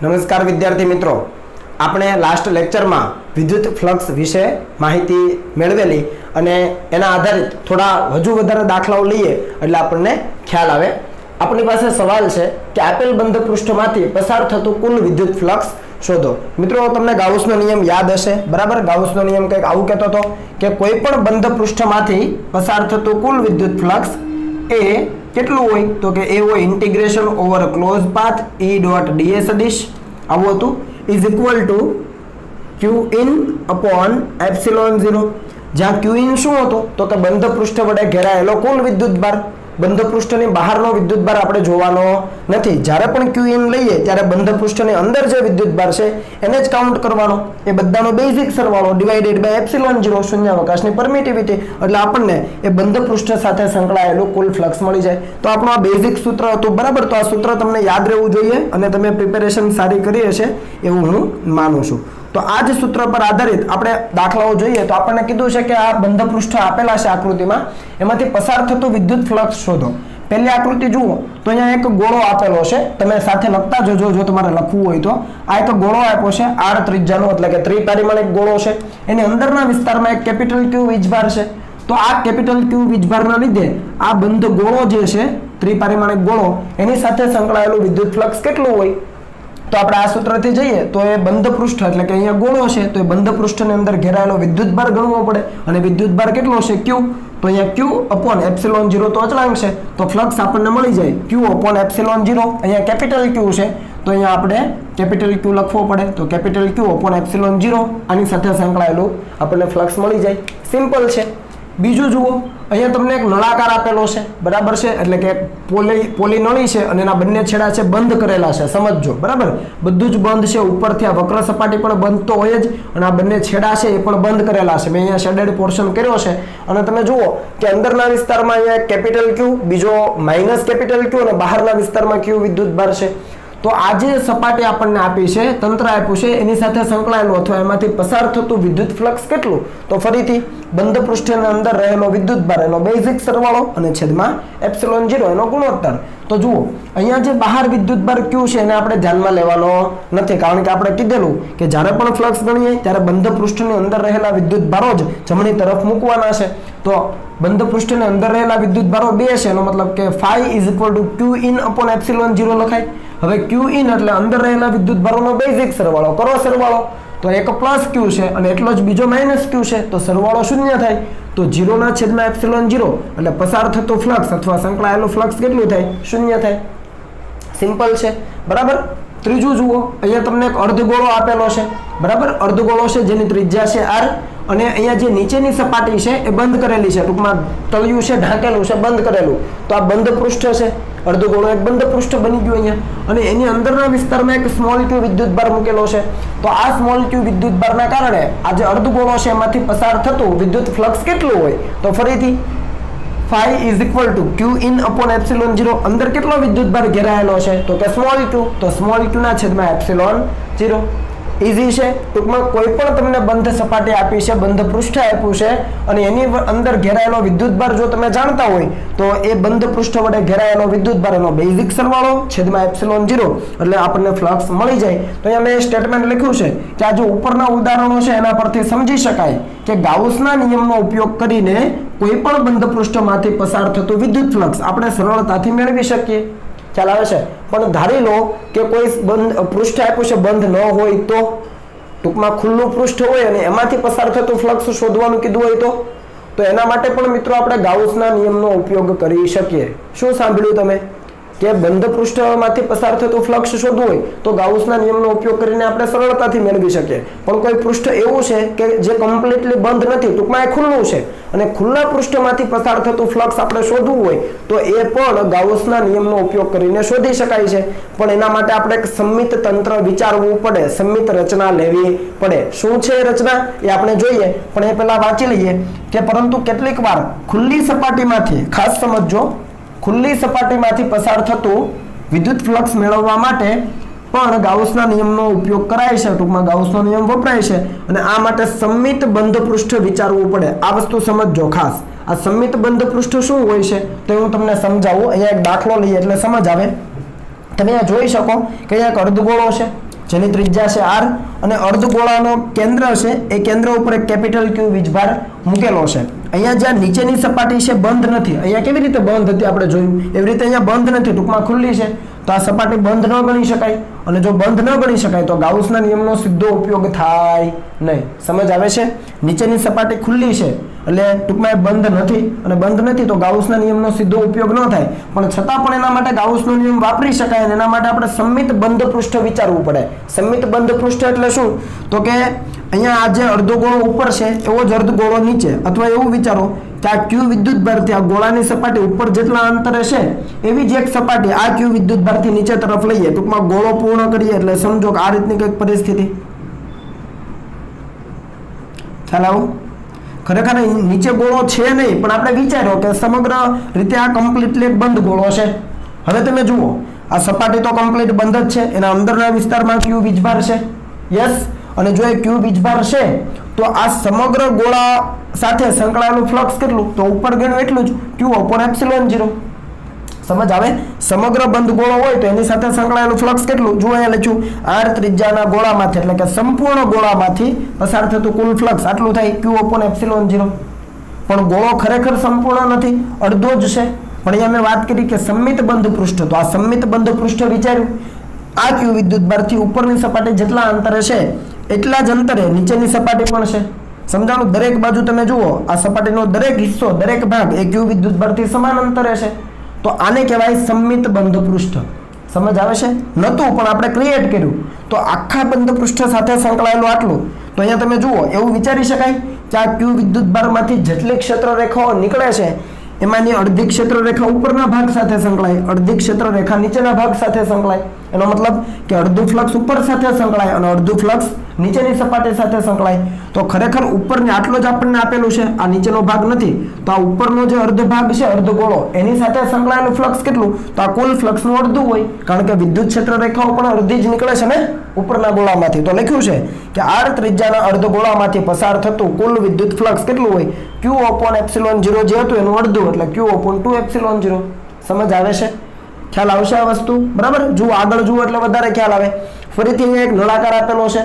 નમસ્કાર વિદ્યાર્થી મિત્રો, આપણે લાસ્ટ લેક્ચરમાં વિદ્યુત ફ્લક્સ વિશે માહિતી મેળવેલી અને એના આધારિત થોડા હજુ વધારે દાખલાઓ લઈએ એટલે આપણને ખ્યાલ આવે. આપણી પાસે સવાલ છે કે આપેલ બંધ પૃષ્ઠમાંથી પસાર થતું કુલ વિદ્યુત ફ્લક્સ શોધો. મિત્રો, તમને ગાઉસનો નિયમ યાદ હશે, બરાબર? ગાઉસનો નિયમ કંઈક આવું કહેતો હતો કે કોઈ પણ બંધ પૃષ્ઠમાંથી પસાર થતું કુલ વિદ્યુત ફ્લક્સ એ કેટલું હોય? તો કે એ હોય integration over close path E dot ds સદિશ આવું હતું is equal to q in upon epsilon 0. જ્યાં q ઇન શું હતો? તો કે બંધ પૃષ્ઠ વડે ઘેરાયેલો કુલ વિદ્યુત ભાર. બંધ પૃષ્ઠની બહારનો વિદ્યુત ભાર આપણે જોવાનો નથી. જ્યારે પણ q ઇન લઈએ ત્યારે બંધ પૃષ્ઠની અંદર જે વિદ્યુત ભાર છે એને જ કાઉન્ટ કરવાનો. એ બધાનો બેઝિક સરવાળો ડિવાઇડેડ બાય એપ્સિલોન 0 શૂન્યાવકાશની પરમિટિવિટી, એટલે આપણને એ બંધ પૃષ્ઠ સાથે સંકળાયેલું કુલ ફ્લક્સ મળી જાય. તો આપણું આ બેઝિક સૂત્ર હતું, બરાબર? તો આ સૂત્ર તમને યાદ રહેવું જોઈએ અને તમે પ્રિપેરેશન સારી કરી હશે એવું હું માનું છું. તો આ જ સૂત્ર પર આધારિત આપણે દાખલાઓ જોઈએ. તો આપણને કીધું છે કે આ બંધ પૃષ્ઠ આપેલા છે આકૃતિમાં, એમાંથી પસાર થતું વિદ્યુત ફ્લક્સ શોધો. પહેલી આકૃતિ જુઓ તો અહીંયા એક ગોળો આપેલો છે. તમે સાથે લખતા જજો જો તમારે લખવું હોય તો. આ એક ગોળો આપ્યો છે r ત્રિજ્યાનો, એટલે કે ત્રિપરિમાણિક ગોળો છે. એની અંદરના વિસ્તારમાં એક કેપિટલ Q વીજભાર છે. તો આ કેપિટલ Q વીજભારના લીધે આ બંધ ગોળો જે છે ત્રિપરિમાણિક ગોળો, એની સાથે સંકળાયેલું વિદ્યુત ફ્લક્સ કેટલું હોય? તો આપણે આ સૂત્રથી જઈએ તો એ બંધ પૃષ્ઠ એટલે કે અહીંયા ગોળો છે, તો એ બંધ પૃષ્ઠની અંદર ઘેરાયેલો વિદ્યુતભાર ગણવો પડે. અને વિદ્યુતભાર કેટલો છે? Q. તો અહીંયા Q અપોન એપ્સિલોન 0 તો અચળાંક છે, તો ફ્લક્સ આપણને મળી જાય Q અપોન એપ્સિલોન 0. અહીંયા કેપિટલ Q છે તો અહીંયા આપણે કેપિટલ Q લખવો પડે, તો કેપિટલ Q અપોન એપ્સિલોન 0 આની સાથે સંકળાયેલું આપણને ફ્લક્સ મળી જાય. સિમ્પલ છે. બીજું જુઓ, અહીંયા તમને એક નળાકાર આપેલો છે, બરાબર છે? એટલે કે પોલી નળી છે અને એના બંને છેડા છે બંધ કરેલા છે. સમજજો, બરાબર? બધું જ બંધ છે. ઉપરથી આ વક્ર સપાટી પણ બંધ તો હોય જ, અને આ બંને છેડા છે એ પણ બંધ કરેલા છે. મેં અહીંયા શેડેડ પોર્શન કર્યો છે અને તમે જુઓ કે અંદરના વિસ્તારમાં અહીંયા કેપિટલ Q, બીજો માઇનસ કેપિટલ Q અને બહારના વિસ્તારમાં Q વિદ્યુત ભાર છે. તો આ જે સપાટી આપણને આપી છે, તંત્ર આપ્યું છે, એની સાથે સંકળાયેલું અથવા એમાંથી પસાર થતું વિદ્યુત ફ્લક્સ કેટલું? તો ફરીથી બંધ પૃષ્ઠની અંદર રહેલો વિદ્યુત ભાર એનો બેઝિક સરવાળો અને છેદમાં એપ્સિલોન 0 એનો ગુણોત્તર. તો જુઓ અહીંયા જે બહાર વિદ્યુત ભાર Q છે એને આપણે ધ્યાનમાં લેવાનો નથી, કારણ કે આપણે કીધેલું કે જ્યારે પણ ફ્લક્સ ગણીએ ત્યારે બંધ પૃષ્ઠની અંદર રહેલા વિદ્યુત ભારો જ જમણી તરફ મૂકવાના છે. તો બંધ પૃષ્ઠની અંદર રહેલા વિદ્યુત ભારો 2 છે, એનો મતલબ કે phi is equal to Q in upon epsilon 0 લખાય. હવે Q ઇન એટલે અંદર રહેલા વિદ્યુત ભારોનો બેઝિક સરવાળો કરો. સરવાળો તો એક પ્લસ Q છે અને એટલો જ બીજો માઇનસ Q છે, તો સરવાળો શૂન્ય થાય. તો 0 ના છેદમાં એપ્સિલોન 0 એટલે પસાર થતું ફ્લક્સ અથવા સંકળાયેલું ફ્લક્સ કેટલું થાય? શૂન્ય થાય. સિમ્પલ છે, બરાબર? ત્રીજું જુઓ, અહીંયા તમને એક અર્ધગોળો આપેલો છે, બરાબર? અર્ધગોળો છે જેની ત્રિજ્યા છે r, અને અહીંયા જે નીચેની સપાટી છે એ બંધ કરેલી છે, ટૂંકમાં તળિયું છે ઢાંકેલું છે, બંધ કરેલું. તો આ બંધ પૃષ્ઠ છે, અર્ધગોળો એક બંધ પૃષ્ઠ બની ગયું અહીંયા. અને એની અંદરના વિસ્તારમાં એક સ્મોલ Q વિદ્યુતભાર મૂકેલો છે. તો આ સ્મોલ Q વિદ્યુતભારના કારણે આ જે અર્ધગોળો છે એમાંથી પસાર થતું વિદ્યુત ફ્લક્સ કેટલું હોય? તો ફરીથી phi is equal to Q in upon epsilon 0. અંદર કેટલો વિદ્યુતભાર ઘેરાયેલો છે? તો કે સ્મોલ Q, તો સ્મોલ Q ના છેદમાં એપ્સિલોન 0. ઈઝી છે. ટૂંકમાં કોઈ પણ તમને બંધ સપાટી આપી છે, બંધ પૃષ્ઠ આપ્યું છે અને એની અંદર ઘેરાયેલો વિદ્યુતભાર જો તમે જાણતા હોય તો એ બંધ પૃષ્ઠ વડે ઘેરાયેલો વિદ્યુતભાર એનો બેઝિક સરવાળો છેદમાં એપ્સિલોન 0 એટલે આપણને ફ્લક્સ મળી જાય. તો અહીંયા મેં સ્ટેટમેન્ટ લખ્યું છે કે આ જે ઉપરના ઉદાહરણો છે એના પરથી સમજી શકાય કે ગાઉસના નિયમનો ઉપયોગ કરીને કોઈ પણ બંધ પૃષ્ઠમાંથી પસાર થતું વિદ્યુત ફ્લક્સ આપણે સરળતાથી મેળવી શકીએ. ખ્યાલ આવે છે? પણ ધારી લો કે કોઈ બંધ પૃષ્ઠ આપ્યું છે, બંધ ન હોય તો, ટૂંકમાં ખુલ્લું પૃષ્ઠ હોય અને એમાંથી પસાર થતું ફ્લક્સ શોધવાનું કીધું હોય તો એના માટે પણ મિત્રો આપણે ગાઉસના નિયમનો ઉપયોગ કરી શકીએ. શું સાંભળ્યું તમે? કે બંધ પૃષ્ઠમાંથી પસાર થતું ફ્લક્સ શોધવું હોય તો ગાઉસના નિયમનો ઉપયોગ કરીને આપણે સરળતાથી મેળવી શકીએ. પણ કોઈ પૃષ્ઠ એવું છે કે જે કમ્પ્લીટલી બંધ નથી, ટૂંકમાં એ ખુલ્લું છે, અને ખુલ્લા પૃષ્ઠમાંથી પસાર થતું ફ્લક્સ આપણે શોધવું હોય તો એ પણ ગાઉસના નિયમનો ઉપયોગ કરીને શોધી શકાય છે. પણ એના માટે આપણે એક સંમિત તંત્ર વિચારવું પડે, સંમિત રચના લેવી પડે. શું છે રચના એ આપણે જોઈએ, પણ એ પહેલા વાંચી લઈએ કે પરંતુ કેટલીક વાર ખુલ્લી સપાટીમાંથી, ખાસ સમજો, ખુલ્લી સપાટીમાંથી પસાર થતું વિદ્યુત ફ્લક્સ મેળવવા માટે પણ ગાઉસના નિયમનો ઉપયોગ કરાય છે, ટૂંકમાં ગાઉસનો નિયમ વપરાય છે. અને આ માટે સંમિત બંધ પૃષ્ઠ વિચારવું પડે. આ વસ્તુ સમજજો ખાસ. આ સમમિત બંધ પૃષ્ઠ શું હોય છે તો હું તમને સમજાવું. અહીંયા એક દાખલો લઈએ એટલે સમજ આવે. તમે અહીંયા જોઈ શકો કે અહીંયા એક અર્ધગોળો છે જેની ત્રિજ્યા છે r અને અર્ધગોળાનો કેન્દ્ર છે એ કેન્દ્ર ઉપર એક કેપિટલ Q વીજભાર મૂકેલો છે. અહીંયા જ્યાં નીચેની સપાટી છે બંધ નથી, અહીંયા કેવી રીતે બંધ હતી આપણે જોયું એવી રીતે અહીંયા બંધ નથી, ટૂંકમાં ખુલ્લી છે, તો આ સપાટી બંધ ન ગણી શકાય. અને જો બંધ ન ગણી શકાય તો ગાઉસના નિયમનો સીધો ઉપયોગ થાય નહીં. સમજ આવે છે? નીચેની સપાટી ખુલ્લી છે એટલે ટૂંકમાં એ બંધ નથી, અને બંધ નથી તો ગાઉસના નિયમનો સીધો ઉપયોગ ન થાય, પણ છતાં પણ એના માટે ગાઉસનો નિયમ વાપરી શકાય. અને એના માટે આપણે સમમિત બંધ પૃષ્ઠ વિચારવું પડે. સમમિત બંધ પૃષ્ઠ એટલે શું તો કે અહીંયા આ જે અર્ધગોળો ઉપર છે એવો જ અર્ધગોળો નીચે, અથવા એવું વિચારો કે આ Q વિદ્યુતભારથી આ ગોળાની સપાટી ઉપર જેટલા અંતરે છે એવી જ એક સપાટી આ Q વિદ્યુતભારથી નીચે તરફ લઈએ, ટૂંકમાં ગોળો પૂર્ણ કરીએ એટલે સમજો કે આ રીતની કંઈક પરિસ્થિતિ. ખ્યાલ આવો? ખરેખર નીચે ગોળો છે નહીં, પણ આપણે વિચાર્યો કે સમગ્ર રીતે આ કમ્પ્લીટલી એક બંધ ગોળો છે. હવે તમે જુઓ આ સપાટી તો કમ્પ્લીટ બંધ જ છે, એના અંદરના વિસ્તારમાં Q વીજભાર છે. યસ. અને જો એ Q વીજભાર છે તો આ સમગ્ર ગોળા સાથે સંકળાયેલું ફ્લક્સ કેટલું તો ઉપર ગણ્યું એટલું જ Q/ε0. સમજ આવે? સમગ્ર બંધ ગોળો હોય તો એની સાથે સંકળાયેલું ફ્લક્સ કેટલું જુઓ અહીંયા લખ્યું r ત્રિજ્યાના ગોળામાંથી, એટલે કે સંપૂર્ણ ગોળામાંથી પસાર થતું કુલ ફ્લક્સ આટલું થાય Q/ε0. પણ ગોળો ખરેખર સંપૂર્ણ નથી, અડધો જ છે. પણ અહીંયા મેં વાત કરી કે સમમિત બંધ પૃષ્ઠ, તો આ સમમિત બંધ પૃષ્ઠ વિચાર્યું આ Q વિદ્યુતભારથી ઉપરની સપાટી જેટલા અંતરે છે એટલા જ અંતરે નીચેની સપાટી પણ છે. સમજાણું? દરેક બાજુ તમે જુઓ આ સપાટીનો દરેક હિસ્સો દરેક ભાગ એ Q વિદ્યુતભારથી સમાન અંતરે છે, તો આને કહેવાય સમમિત બંધ પૃષ્ઠ. સમજ આવે છે? નતું પણ આપણે ક્રિએટ કર્યું તો આખા બંધ પૃષ્ઠ સાથે સંકળાયેલું આટલું. તો અહીંયા તમે જુઓ એવું વિચારી શકાય કે આ Q વિદ્યુતભારમાંથી જેટલી ક્ષેત્ર રેખાઓ નીકળે છે એમાંની અડધી ક્ષેત્ર રેખા ઉપરના ભાગ સાથે સંકળાય, અડધી ક્ષેત્ર રેખા નીચેના ભાગ સાથે સંકળાય. એનો મતલબ કે અડધું ફ્લક્સ ઉપર સાથે સંકળાય અને અડધું ફ્લક્સ નીચેની સપાટી સાથે સંકળાય. તો ખરેખર ઉપરની આટલો જ આપણને આપેલું છે, આ નીચેનો ભાગ નથી, તો આ ઉપરનો જે અર્ધ ભાગ છે અર્ધગોળો એની સાથે સંકળાયેલું ફ્લક્સ કેટલું તો આ કુલ ફ્લક્સનું અડધું હોય, કારણ કે વિદ્યુત ક્ષેત્ર રેખાઓ પણ અડધી જ નીકળે છે ને ઉપરના ગોળામાંથી. તો લખ્યું છે કે r ત્રિજ્યાના અર્ધગોળામાંથી પસાર થતું કુલ વિદ્યુત ફ્લક્સ કેટલું હોય Q/ε0 જે હતું એનું અડધું, એટલે Q/2ε0. સમજ આવે છે? ખ્યાલ આવશે આ વસ્તુ? બરાબર. જુઓ આગળ જુઓ એટલે વધારે ખ્યાલ આવે. ફરીથી અહીંયા એક નળાકાર આપેલો છે,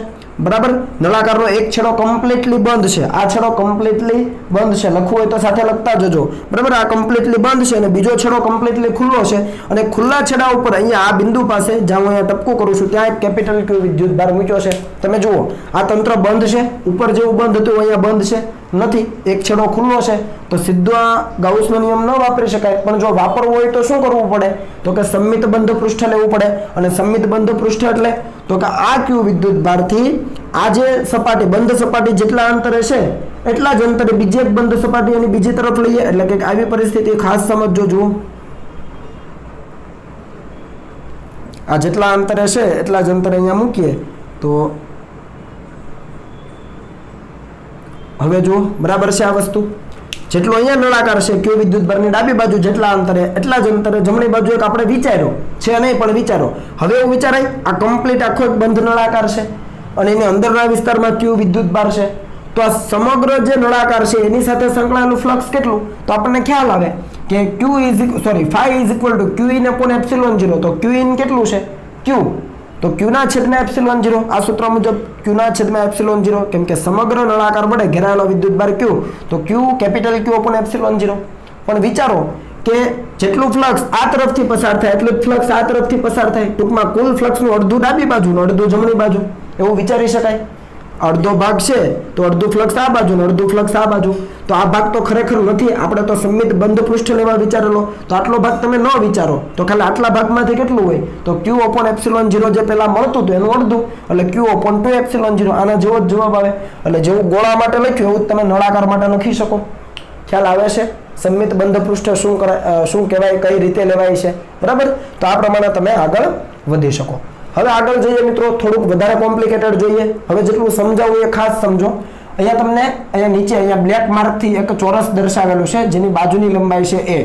બરાબર. નળાકારનો એક છેડો કમ્પ્લીટલી બંધ છે, આ છેડો કમ્પ્લીટલી બંધ છે, લખવું હોય તો સાથે લખતા જજો, બરાબર. આ કમ્પ્લીટલી બંધ છે અને બીજો છેડો કમ્પ્લીટલી ખુલ્લો છે, અને ખુલ્લા છેડા ઉપર અહીંયા આ બિંદુ પાસે જ્યાં હું અહીંયા ટપકું કરું છું ત્યાં એક કેપિટલ Q વિદ્યુતભાર મૂક્યો છે. તમે જુઓ આ તંત્ર બંધ છે, ઉપર જેવું બંધ હતું અહીંયા બંધ છે નથી, એક છેડો ખુલ્લો છે, તો સીધો આ ગાઉસનો નિયમ ન વાપરી શકાય. પણ જો વાપરવું હોય તો શું કરવું પડે તો કે સમમિત બંધ પૃષ્ઠ લેવું પડે. અને સમમિત બંધ પૃષ્ઠ એટલે તો કે આ Q વિદ્યુતભારથી આ જે સપાટી બંધ સપાટી જેટલા અંતરે છે એટલા જ અંતરે બીજી એક બંધ સપાટી એની બીજી તરફ લઈએ, એટલે કે આવી પરિસ્થિતિ ખાસ સમજજો. જુઓ આ જેટલા અંતરે છે એટલા જ અંતરે અહીંયા મૂકીએ તો હવે જુઓ બરાબર છે આ વસ્તુ. જેટલો અહીંયા નળાકાર છે Q વિદ્યુતભારની ડાબી બાજુ જેટલા અંતરે એટલા જ અંતરે જમણી બાજુ એક આપણે વિચાર્યો છે નહીં પણ વિચારો. હવે એવું વિચારાય આ કમ્પ્લીટ આખો એક બંધ નળાકાર છે અને એની અંદરના વિસ્તારમાં Q વિદ્યુતભાર છે, તો આ સમગ્ર જે નળાકાર છે એની સાથે સંકળાયેલું ફ્લક્સ કેટલું તો આપણને ખ્યાલ આવે કે phi Q/ε0. તો Qin કેટલું છે Q, તો Q/ε0 આ સૂત્ર મુજબ Q/ε0, કેમ કે સમગ્ર નળાકાર વડે ઘેરાયેલો વિદ્યુતભાર Q, તો કેપિટલ Q/ε0. પણ વિચારો કે જેટલું ફ્લક્સ આ તરફથી પસાર થાય એટલું જ ફ્લક્સ આ તરફથી પસાર થાય, ટૂંકમાં કુલ ફ્લક્સનું અડધું ડાબી બાજુ અડધું જમણી બાજુ એવું વિચારી શકાય. અડધો ભાગ છે તો અડધું ફ્લક્સ આ બાજુ ને અડધું ફ્લક્સ આ બાજુ, તો આ ભાગ તો ખરેખર નથી, આપણે તો સમમિત બંધ પૃષ્ઠ લેવા વિચારેલો, તો આટલો ભાગ તમે ન વિચારો તો ખાલી આટલા ભાગમાંથી કેટલું હોય તો Q/ε0 જે પહેલા મળતું હતું એનું અડધું, એટલે Q/2ε0. આના જેવો જ જવાબ આવે. એટલે જેવું ગોળા માટે લખ્યું એવું તમે નળાકાર માટે લખી શકો. ખ્યાલ આવે છે? સમમિત બંધ પૃષ્ઠ શું કહેવાય, કઈ રીતે લેવાય છે, બરાબર. તો આ પ્રમાણે તમે આગળ વધી શકો. હવે આગળ જઈએ મિત્રો, થોડુંક વધારે કોમ્પ્લિકેટેડ જોઈએ. હવે જેટલું સમજાવું એ ખાસ સમજો. અહીંયા તમને અહીંયા નીચે અહીંયા બ્લેક માર્કથી એક ચોરસ દર્શાવેલું છે જેની બાજુની લંબાઈ છે a,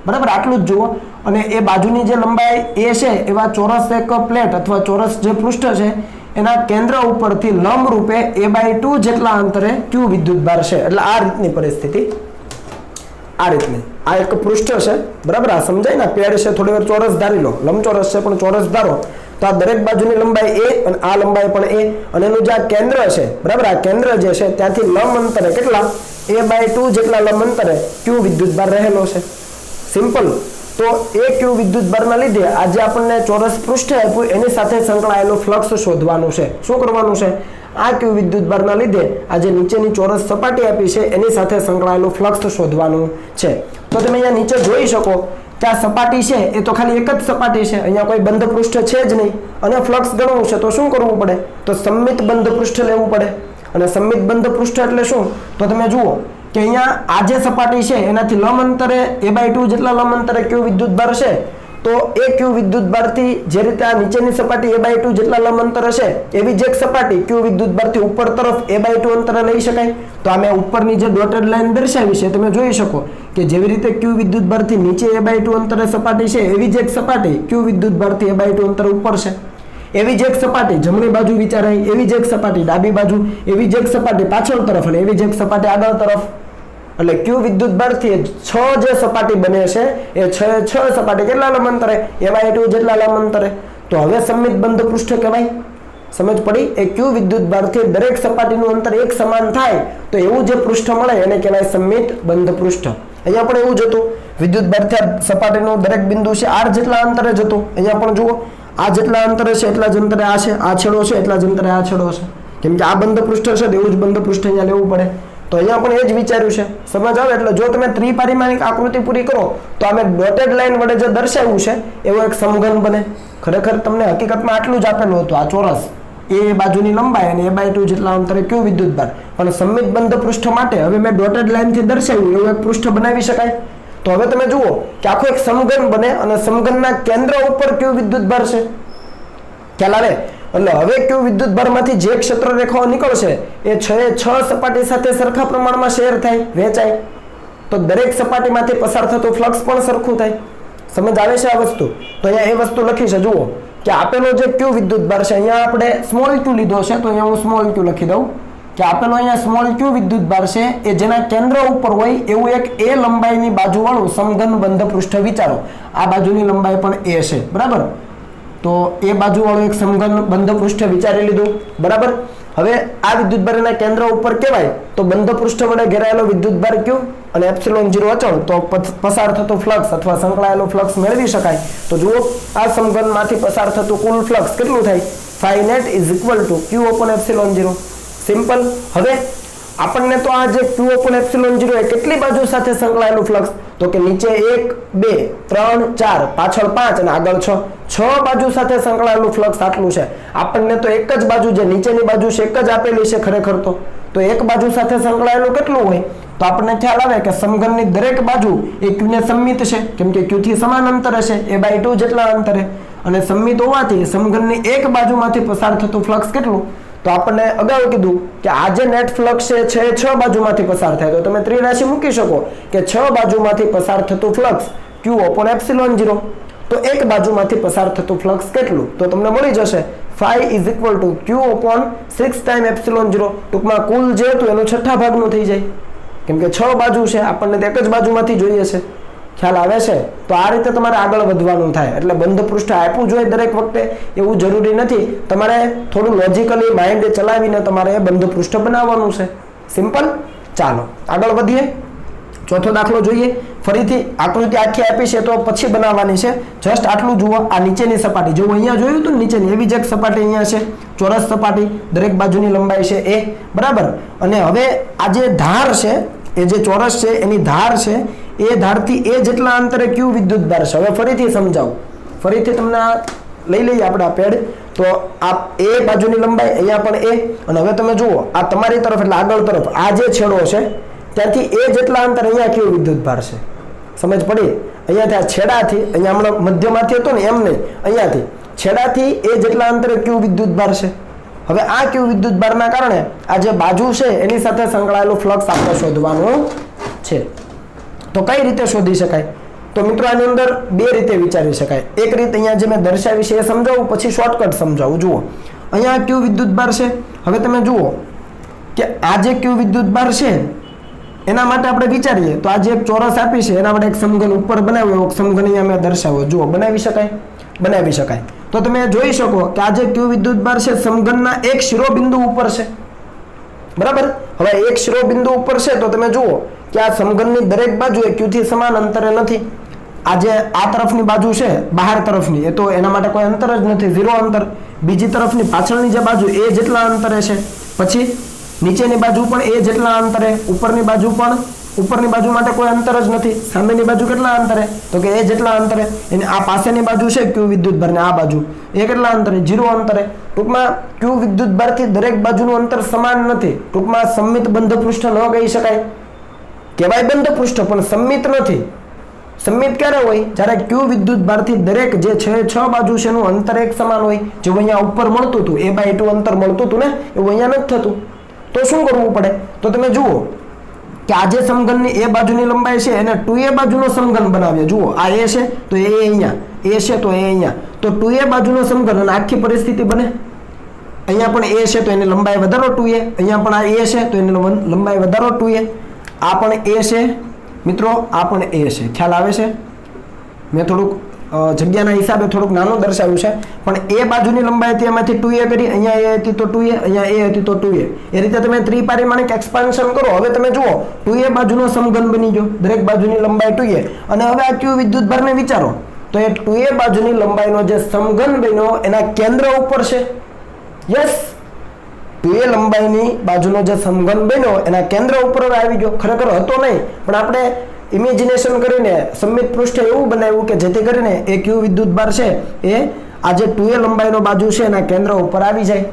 બરાબર. આટલું જ જુઓ. અને એ બાજુની જે લંબાઈ a છે એવા ચોરસ એક પ્લેટ અથવા ચોરસ જે પૃષ્ઠ છે એના કેન્દ્ર ઉપરથી લંબ રૂપે a/2 જેટલા અંતરે Q વિદ્યુતભાર છે. એટલે આ રીતની પરિસ્થિતિ. આ રીતની આ એક પૃષ્ઠ છે, બરાબર, આ સમજાય ને, પેડ છે, થોડી વાર ચોરસ ધારી લો, લંબચોરસ છે પણ ચોરસ ધારો, તો આ દરેક બાજુની લંબાઈ a અને આ લંબાઈ પણ a, અને એનું જે આ કેન્દ્ર છે, બરાબર, આ કેન્દ્ર જે છે ત્યાંથી લંબ અંતરે કેટલા a/2 જેટલા લંબ અંતરે q વિદ્યુતભાર રહેલો છે. સિમ્પલ. તો એ q વિદ્યુતભારના લીધે આજે આપણને ચોરસ પૃષ્ઠ આપ્યું એની સાથે સંકળાયેલો ફ્લક્સ શોધવાનું છે. શું કરવાનું છે? આ q વિદ્યુતભારના લીધે આજે નીચેની ચોરસ સપાટી આપી છે એની સાથે સંકળાયેલું ફ્લક્સ શોધવાનું છે. તો તમે અહીંયા નીચે જોઈ શકો કે આ સપાટી છે એ તો ખાલી એક જ સપાટી છે, અહીંયા કોઈ બંધ પૃષ્ઠ છે જ નહીં, અને ફ્લક્સ ગણવું છે તો શું કરવું પડે? તો સમમિત બંધ પૃષ્ઠ લેવું પડે. અને સમમિત બંધ પૃષ્ઠ એટલે શું? તો તમે જુઓ કે અહીંયા આ જે સપાટી છે એનાથી લંબ અંતરે a/2 જેટલા લંબ અંતરે q વિદ્યુતભાર છે, તો એ q વિદ્યુતભારથી જે રીતે આ નીચેની સપાટી a/2 જેટલા લંબ અંતરે છે એવી જ એક સપાટી q વિદ્યુતભારથી ઉપર તરફ a/2 અંતરે લઈ શકાય. તો આ મેં ઉપરની જે ડોટેડ લાઈન દર્શાવી છે તમે જોઈ શકો કે જેવી રીતે q વિદ્યુતભારથી નીચે a/2 અંતરે સપાટી છે એવી જ એક સપાટી q વિદ્યુતભારથી a/2 અંતરે ઉપર છે. એવી જ એક સપાટી જમણી બાજુ વિચારાય, એવી જ એક સપાટી ડાબી બાજુ, એવી જ એક સપાટી પાછળ તરફ અને એવી જ એક સપાટી આગળ તરફ. એટલે q વિદ્યુતભારથી 6 જે સપાટી બને છે એ 6 સપાટી કેટલા લંબ અંતરે? a/2 જેટલા લંબ અંતરે. તો હવે સમમિત બંધ પૃષ્ઠ કહેવાય. સમજ પડી? એ q વિદ્યુતભારથી દરેક સપાટીનું અંતર એક સમાન થાય તો એવું જે પૃષ્ઠ મળે એને કહેવાય સમમિત બંધ પૃષ્ઠ. અહીંયા પણ એવું જ હતું, વિદ્યુતભારથી સપાટીનું દરેક બિંદુ છે r જેટલા અંતરે જ હતું. અહીંયા પણ જુઓ આ જેટલા અંતરે છે એટલા જ અંતરે આ છે, આ છેડો છે એટલા જ અંતરે આ છેડો છે. કેમ કે આ બંધ પૃષ્ઠ છે એવું જ બંધ પૃષ્ઠ અહીંયા લેવું પડે. તો અહીંયા પણ એ જ વિચાર્યું છે. સમજ આવે? એટલે જો તમે ત્રિપારિમાણિક આકૃતિ પૂરી કરો તો અમે ડોટેડ લાઈન વડે જે દર્શાવ્યું છે એવો એક સમઘન બને. ખરેખર તમને હકીકતમાં આટલું જ આપેલું હતું, આ ચોરસ એ બાજુની લંબાઈ અને a/2 જેટલા અંતરે q વિદ્યુતભાર. પણ સમમિત બંધ પૃષ્ઠ માટે હવે મેં ડોટેડ લાઈનથી દર્શાવ્યું એવું એક પૃષ્ઠ બનાવી શકાય. તો હવે તમે જુઓ કે આખો એક સમઘન બને અને સમઘનના કેન્દ્ર ઉપર q વિદ્યુતભાર છે. ખ્યાલ આવે? એટલે હવે q વિદ્યુતભારમાંથી જે ક્ષેત્ર રેખાઓ નીકળશે એ 6 સપાટી સાથે સરખા પ્રમાણમાં શેર થાય, વહેંચાય. તો દરેક સપાટીમાંથી પસાર થતું ફ્લક્સ પણ સરખું થાય. સમજ આવે છે આ વસ્તુ? તો અહીંયા એ વસ્તુ લખી છે. જુઓ કે આપેલો જે q વિદ્યુતભાર છે અહીંયા આપણે સ્મોલ q લીધો છે, તો અહીંયા હું સ્મોલ q લખી દઉં કે આપેલો અહીંયા સ્મોલ q વિદ્યુતભાર છે એ જેના કેન્દ્ર ઉપર હોય એવું એક a લંબાઈની બાજુવાળું સમઘન બંધ પૃષ્ઠ વિચારો. આ બાજુની લંબાઈ પણ a છે, બરાબર? તો એ બાજુવાળું એક સમઘન બંધ પૃષ્ઠ વિચારી લીધું, બરાબર? હવે આ વિદ્યુતભારના કેન્દ્ર ઉપર કહેવાય તો બંધ પૃષ્ઠ વડે ઘેરાયેલો વિદ્યુતભાર q અને ε0 અચળ, તો પસાર થતું ફ્લક્સ અથવા સંકળાયેલો ફ્લક્સ મેળવી શકાય. તો જુઓ આ સમઘનમાંથી પસાર થતું કુલ ફ્લક્સ કેટલું થાય? phi net = q/ε0. સિમ્પલ. હવે આપણને તો આ જે q/ε0 એ કેટલી બાજુ સાથે સંકળાયેલું ફ્લક્સ? તો કે નીચે 1 2 3 4 પાછળ 5 અને આગળ 6 બાજુ સાથે સંકળાયેલું ફ્લક્સ આટલું છે. આપણને તો એક જ બાજુ જે નીચેની બાજુ છે એક જ આપેલી છે ખરેખર તો એક બાજુ સાથે સંકળાયેલું કેટલું હોય? તો આપણને ખ્યાલ આવે કે સમઘનની દરેક બાજુ એ q ને સમમિત છે, કેમ કે q થી સમાન અંતરે છે a/2 જેટલા અંતરે, અને સમમિત હોવાથી સમઘનની એક બાજુમાંથી પસાર થતું ફ્લક્સ કેટલું? તો આપણને અગાઉ કીધું કે આ જે નેટ ફ્લક્સ છે 6 બાજુમાંથી પસાર થાય. તો તમે ત્રિરાશિ મૂકી શકો કે 6 બાજુમાંથી પસાર થતું ફ્લક્સ q/ε0. તો એક બાજુમાંથી પસાર થતું ફ્લક્સ કેટલું? તો તમને મળી જશે phi = q/6 ટાઈમ ε0. ટૂંકમાં કુલ જે હતું એનું છઠ્ઠા ભાગનું થઈ જાય, કેમ કે 6 બાજુ છે, આપણને એક જ બાજુમાંથી જોઈએ છે. ખ્યાલ આવે છે? તો આ રીતે તમારે આગળ વધવાનું થાય. એટલે બંધ પૃષ્ઠ આપવું જોઈએ દરેક વખતે એવું જરૂરી નથી. તમારે થોડું લોજિકલી માઇન્ડ ચલાવીને તમારે બંધ પૃષ્ઠ બનાવવાનું છે. સિમ્પલ. ચાલો આગળ વધીએ. ચોથો દાખલો જોઈએ. ફરીથી આકૃતિ આખી આપી છે તો પછી બનાવવાની છે. જસ્ટ આટલું જુઓ. આ નીચેની સપાટી જેવું અહીંયા જોયું હતું નીચેની એવી જ એક સપાટી અહીંયા છે, ચોરસ સપાટી, દરેક બાજુની લંબાઈ છે a, બરાબર? અને હવે આ જે ધાર છે એ જે ચોરસ છે એની ધાર છે એ ધારથી a જેટલા અંતરે q વિદ્યુતભાર છે. હવે ફરીથી સમજાવું, ફરીથી તમને લઈ લઈએ આપણે આ પેડ. તો આ a બાજુની લંબાઈ અહીંયા પણ a, અને હવે તમે જુઓ આ તમારી તરફ એટલે આગળ તરફ આ જે છેડો છે ત્યાંથી a જેટલા અંતર અહીંયા q વિદ્યુતભાર છે. સમજ પડી? અહીંયાથી આ છેડાથી, અહીંયા હમણાં મધ્યમાંથી હતો ને એમ નહીં, અહીંયાથી છેડાથી a જેટલા અંતરે q વિદ્યુતભાર છે. હવે આ q વિદ્યુતભારના કારણે આ જે બાજુ છે એની સાથે સંકળાયેલું ફ્લક્સ આપણે શોધવાનું છે. તો કઈ રીતે શોધી શકાય? તો મિત્રો આની અંદર બે રીતે વિચારી શકાય. એક રીત અહીંયા જે મેં દર્શાવી છે એ સમજાવું, પછી શોર્ટકટ સમજાવું. જુઓ અહીંયા q વિદ્યુતભાર છે. હવે તમે જુઓ કે આ જે q વિદ્યુતભાર છે એના માટે આપણે વિચારીએ તો આ જે એક ચોરસ આપી છે એના માટે એક સમઘન ઉપર બનાવ્યો, સમઘન અહીંયા મેં દર્શાવ્યો. જુઓ, બનાવી શકાય. તો તમે જોઈ શકો કે આ જે ક્યુ વિદ્યુતભાર છે સમઘનના એક શિરોબિંદુ ઉપર છે. બરાબર. હવે એક શિરોબિંદુ ઉપર છે તો તમે જુઓ કે આ સમઘનની દરેક બાજુ એ ક્યુ થી સમાન અંતરે નથી. આ જે આ તરફની બાજુ છે બહાર તરફની, એ તો એના માટે કોઈ અંતર જ નથી, 0 અંતર. બીજી તરફની પાછળની જે બાજુ એ જેટલા અંતરે છે, પછી નીચેની બાજુ પણ એ જેટલા અંતરે, ઉપરની બાજુ માટે કોઈ અંતર જ નથી. સામેની બાજુ કેટલા અંતરે? તો કે એ જેટલા અંતરે. અને આ પાસેની બાજુ છે ક્યુ વિદ્યુતભાર ને આ બાજુ એ કેટલા અંતરે? 0 અંતરે. ટૂંકમાં ક્યુ વિદ્યુતભારથી દરેક બાજુનું અંતર સમાન નથી. ટૂંકમાં સમમિત બંધ પૃષ્ઠ ન કહી શકાય. કહેવાય બંધ પૃષ્ઠ પણ સમમિત નથી. સમમિત ક્યારે હોય? જ્યારે ક્યુ વિદ્યુતભારથી દરેક જે 6 બાજુ છે એનું અંતર એક સમાન હોય. જેવું અહીંયા ઉપર મળતું હતું a/2 અંતર મળતું હતું ને, એવું અહીંયા નથી થતું. તો શું કરવું પડે? તો તમે જુઓ કે આ જે સમઘનની એ બાજુની લંબાઈ છે એને 2a બાજુનો સમઘન બનાવીએ. જુઓ, આ એ છે તો એ અહીંયા, એ છે તો એ અહીંયા, તો 2a બાજુનો સમઘન. અને આખી પરિસ્થિતિ બને અહીંયા પણ એ છે તો એની લંબાઈ વધારો 2a, અહીંયા પણ આ એ છે તો એની લંબાઈ વધારો 2a, આ પણ એ છે મિત્રો, આ પણ એ છે. ખ્યાલ આવે છે? મેં થોડુંક જગ્યાના હિસાબે થોડુંક નાનું દર્શાવ્યું છે, પણ એ બાજુની લંબાઈ હતી એમાંથી 2a કરી, અહીંયા એ હતી તો 2a, અહીંયા એ હતી તો 2a. એ રીતે તમે ત્રિપારિમાણિક એક્સપાન્શન કરો. હવે તમે જુઓ 2a બાજુનો સમઘન બની ગયો, દરેક બાજુની લંબાઈ 2a. અને હવે આ ક્યુ વિદ્યુતભારને વિચારો તો એ 2a બાજુની લંબાઈનો જે સમઘન બન્યો એના કેન્દ્ર ઉપર છે. યસ, 2a લંબાઈની બાજુનો જે સમઘન બન્યો એના કેન્દ્ર ઉપર હવે આવી ગયો. ખરેખર હતો નહીં, પણ આપણે ઇમેજિનેશન કરીને સમમિત પૃષ્ઠ એવું બનાવ્યું કે જેથી કરીને એ ક્યુ વિદ્યુતભાર છે એ આ જે 2a લંબાઈનો બાજુ છે એના કેન્દ્ર ઉપર આવી જાય.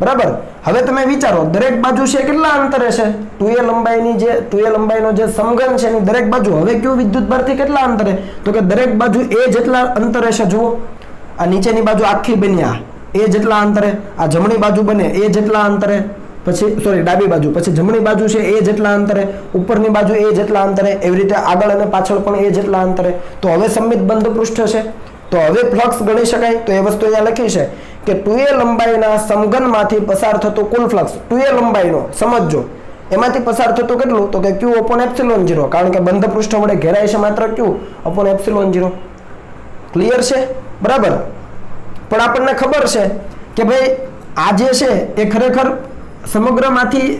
બરાબર. હવે તમે વિચારો દરેક બાજુ છે કેટલા અંતરે છે? 2a લંબાઈનો જે સમઘન છે એની દરેક બાજુ હવે ક્યુ વિદ્યુતભારથી કેટલા અંતરે? તો કે દરેક બાજુ એ જેટલા અંતરે છે. જુઓ, આ નીચેની બાજુ આખી બની આ એ જેટલા અંતરે, આ જમણી બાજુ બને એ જેટલા અંતરે, પછી ડાબી બાજુ, પછી જમણી બાજુ છે એ જેટલા અંતરે, ઉપરની બાજુ એ જેટલા અંતરે, એવી રીતે આગળ અને પાછળ પણ એ જેટલા અંતરે. તો હવે સમમિત બંધ પૃષ્ઠ છે. તો હવે ફ્લક્સ ગણી શકાય. તો એ વસ્તુ અહીંયા લખી છે કે 2a લંબાઈના સમઘનમાંથી પસાર થતો કુલ ફ્લક્સ, 2a લંબાઈનો સમજજો, એમાંથી પસાર થતું કેટલું? તો કે q/ε0, કારણ કે બંધ પૃષ્ઠ વડે ઘેરાય છે માત્ર q/ε0. ક્લિયર છે? બરાબર. પણ આપણને ખબર છે કે ભાઈ આ જે છે એ ખરેખર સમગ્રમાંથી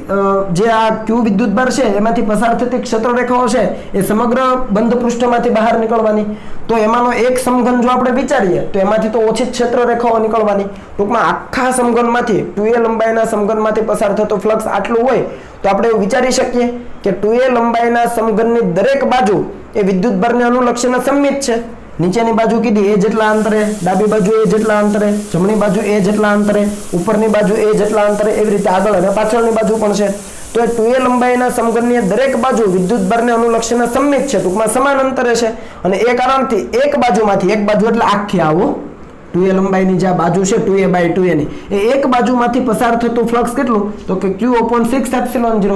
જે આ ક્યુ વિદ્યુતભાર છે એમાંથી પસાર થતી ક્ષેત્રરેખાઓ છે એ સમગ્ર બંધ પૃષ્ઠમાંથી બહાર નીકળવાની. તો એમાંનો એક સમઘન જો આપણે વિચારીએ તો એમાંથી તો ઓછી ક્ષેત્રરેખાઓ નીકળવાની. ટૂંકમાં આખા સમઘનમાંથી 2a લંબાઈના સમઘનમાંથી પસાર થતો ફ્લક્સ આટલું હોય તો આપણે એવું વિચારી શકીએ કે 2a લંબાઈના સમઘનની દરેક બાજુ એ વિદ્યુતભારને અનુલક્ષીને સમમિત છે. નીચેની બાજુ કીધી એ જેટલા અંતરે, ડાબી બાજુ એ જેટલા અંતરે, જમણી બાજુ એ જેટલા અંતરે, ઉપરની બાજુ એ જેટલા અંતરે, એવી રીતે આગળ અને પાછળની બાજુ પણ છે. તો એ 2a લંબાઈના સમઘનની દરેક બાજુ વિદ્યુતભારને અનુલક્ષીને સમમિત છે, ટૂંકમાં સમાન અંતરે છે. અને એ કારણથી એક બાજુ એટલે આખી આવો 2a લંબાઈની જે બાજુ છે 2a/2a ની એ એક બાજુમાંથી પસાર થતું ફ્લક્સ કેટલું? તો કે q/6ε0.